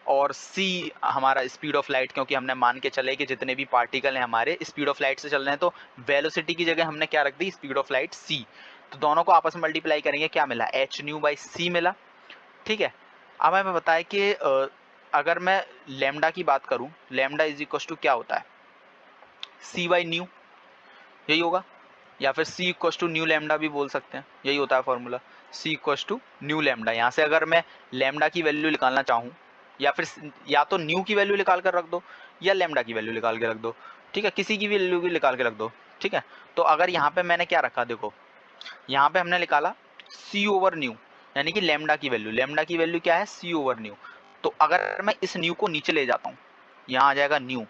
और c हमारा स्पीड ऑफ लाइट, क्योंकि हमने मान के चले कि जितने भी पार्टिकल हैं हमारे स्पीड ऑफ लाइट से चल रहे हैं, तो वेलोसिटी की जगह हमने क्या रख दी, स्पीड ऑफ लाइट c। तो दोनों को आपस में मल्टीप्लाई करेंगे, क्या मिला, एच न्यू बाई सी मिला, ठीक है। अब हमें बताया कि अगर मैं लेमडा की बात करूं, लेमडा इज इक्वल टू क्या होता है, सी बाई न्यू, यही होगा, या फिर c equal to nu lambda भी बोल सकते हैं, यही होता है formula, c equal to nu lambda. यहाँ से अगर मैं लेमडा की वैल्यू निकालना चाहूँ, या फिर या तो न्यू की वैल्यू निकाल कर रख दो या लेमडा की वैल्यू निकाल के रख दो, ठीक है, किसी की भी वैल्यू भी निकाल के रख दो, ठीक है। तो अगर यहाँ पे मैंने क्या रखा, देखो यहाँ पे हमने निकाला सी ओवर न्यू, यानी कि लेमडा की वैल्यू क्या है, सी ओवर न्यू। तो अगर मैं इस न्यू को नीचे ले जाता हूँ, यहाँ आ जाएगा न्यू,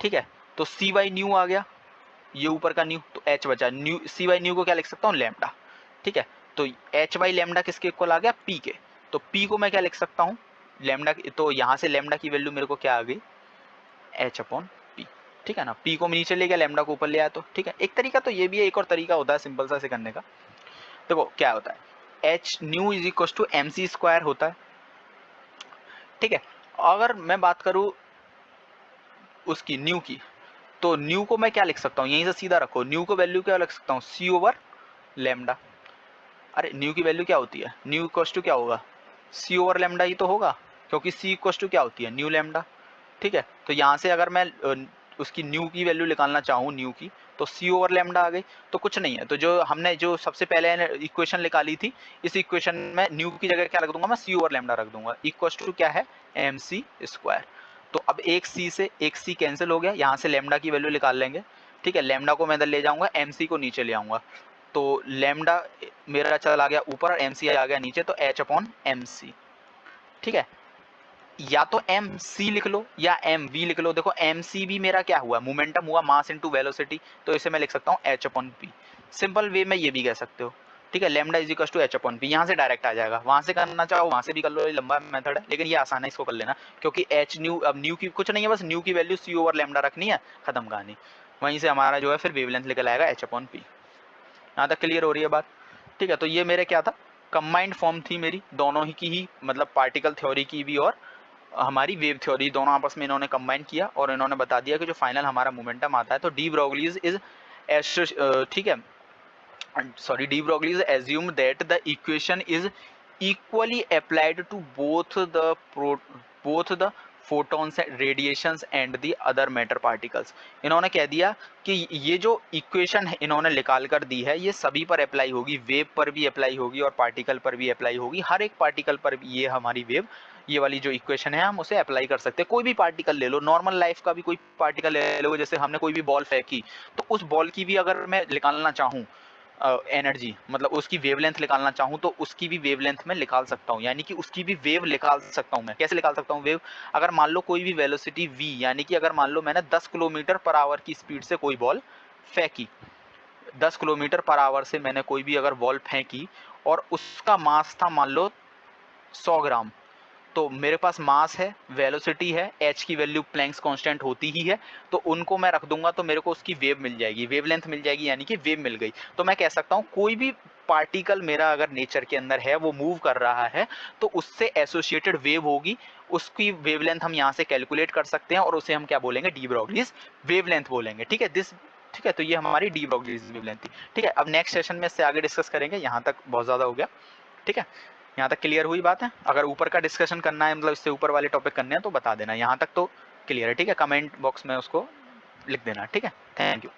ठीक है। तो सी बाई न्यू आ गया, ये ऊपर का न्यू, तो एच बचा, न्यू सी बाई न्यू को क्या लिख सकता हूँ, लेमडा, ठीक है। तो एच बाई लेमडा किसके इक्वल आ गया, पी के। तो पी को मैं क्या लिख सकता हूँ, लेमडा, तो यहाँ से लेमडा की वैल्यू मेरे को क्या आ गई, एच अपॉन पी, ठीक है ना। पी को नीचे ले गया, लेमडा को ऊपर ले आया, तो ठीक है। एक तरीका तो ये भी है, एक और तरीका होता है सिंपल सा इसे करने का। देखो क्या होता है, h nu is equal to M C square होता है, ठीक है। अगर मैं बात करूँ उसकी न्यू की, तो न्यू को मैं क्या लिख सकता हूँ, यहीं से सीधा रखो, न्यू को वैल्यू क्या लिख सकता हूँ, सी ओवर लेमडा। अरे न्यू की वैल्यू क्या होती है, न्यू इक्वल टू क्या होगा, सी ओवर लेमडा ही तो होगा, क्योंकि सी इक्वल टू क्या होती है, न्यू लेमडा, ठीक है। तो यहाँ से अगर मैं उसकी न्यू की वैल्यू निकालना चाहूँ, न्यू की, तो सी ओवर लेमडा आ गई। तो कुछ नहीं है, तो जो हमने जो सबसे पहले इक्वेशन निकाली थी, इस इक्वेशन में न्यू की जगह क्या रख दूंगा, मैं सी ओवर लेमडा रख दूंगा, इक्वल टू क्या है, एम सी स्क्वायर। तो अब एक सी से एक सी कैंसिल हो गया, यहाँ से लेमडा की वैल्यू निकाल लेंगे, ठीक है। लेमडा को मैं इधर ले जाऊंगा, एम सी को नीचे ले आऊंगा, तो लेमडा मेरा चला गया ऊपर और एम सी आ गया नीचे, तो एच अपॉन एम सी, ठीक है। या तो एम सी लिख लो या एम वी लिख लो। देखो एम सी भी मेरा क्या हुआ, मोमेंटम हुआ, मास इनटू वेलोसिटी, तो इसे मैं लिख सकता हूँ h upon p. Simple way में ये भी कह सकते हो, ठीक है। Lambda is equal to H upon p, यहाँ से डायरेक्ट आ जाएगा, वहां से करना चाहो वहां से भी कर लो, ये लंबा मेथड है, लेकिन ये आसान है, इसको कर लेना, क्योंकि एच न्यू, अब न्यू की कुछ नहीं है, बस न्यू की वैल्यू सी ओवर लेमडा रखनी है, खत्म कहानी। वहीं से हमारा जो है फिर वेवलेंथ निकल आएगा एच अपॉन पी। यहाँ तक क्लियर हो रही है बात, ठीक है, तो ये मेरे क्या था, कंबाइंड फॉर्म थी मेरी, दोनों ही की ही, मतलब पार्टिकल थ्योरी की भी और हमारी वेव थ्योरी, दोनों आपस में इन्होंने कंबाइन किया और इन्होंने बता दिया कि जो फाइनल हमारा मोमेंटम आता है तो डी ब्रोगलीज इज, ठीक है, sorry, de Broglie's assumed that the equation is equally applied to both the photons radiations and the other matter particles. इन्होंने कह दिया कि ये जो इक्वेशन है इन्होंने निकाल कर दी है ये सभी पर अप्लाई होगी, वेव पर भी अप्लाई होगी और पार्टिकल पर भी अप्लाई होगी, हर एक पार्टिकल पर भी ये हमारी वेव, ये वाली जो इक्वेशन है हम उसे अप्लाई कर सकते हैं। कोई भी पार्टिकल ले लो, नॉर्मल लाइफ का भी कोई पार्टिकल ले लो, जैसे हमने कोई भी बॉल फेंकी तो उस बॉल की भी अगर मैं निकालना चाहूँ एनर्जी, मतलब उसकी वेवलेंथ निकालना चाहूँ तो उसकी भी वेवलेंथ में निकाल सकता हूँ, यानी कि उसकी भी वेव निकाल सकता हूँ। मैं कैसे निकाल सकता हूँ वेव, अगर मान लो कोई भी वेलोसिटी v, यानी कि अगर मान लो मैंने 10 किलोमीटर पर आवर की स्पीड से कोई बॉल फेंकी, 10 किलोमीटर पर आवर से मैंने कोई भी अगर बॉल फेंकी और उसका मास था मान लो 100 ग्राम, तो मेरे पास मास है, वेलोसिटी है, h की वैल्यू प्लैंक्स कांस्टेंट होती ही है, तो उनको मैं रख दूंगा तो मेरे को उसकी वेव मिल जाएगी, वेवलेंथ मिल जाएगी, यानी कि वेव मिल गई। तो मैं कह सकता हूँ कोई भी पार्टिकल मेरा अगर नेचर के अंदर है वो मूव कर रहा है तो उससे एसोसिएटेड वेव होगी, उसकी वेवलेंथ हम यहाँ से कैलकुलेट कर सकते हैं और उसे हम क्या बोलेंगे, डी ब्रोगलीज वेवलेंथ बोलेंगे। ठीक है, ठीक है, तो ये हमारी डी ब्रोगलीज वेवलेंथ थी। ठीक है, अब नेक्स्ट सेशन में इससे आगे डिस्कस करेंगे, यहाँ तक बहुत ज़्यादा हो गया। ठीक है, यहाँ तक क्लियर हुई बात है? अगर ऊपर का डिस्कशन करना है, मतलब इससे ऊपर वाले टॉपिक करने हैं तो बता देना, यहाँ तक तो क्लियर है। ठीक है, कमेंट बॉक्स में उसको लिख देना। ठीक है, थैंक यू।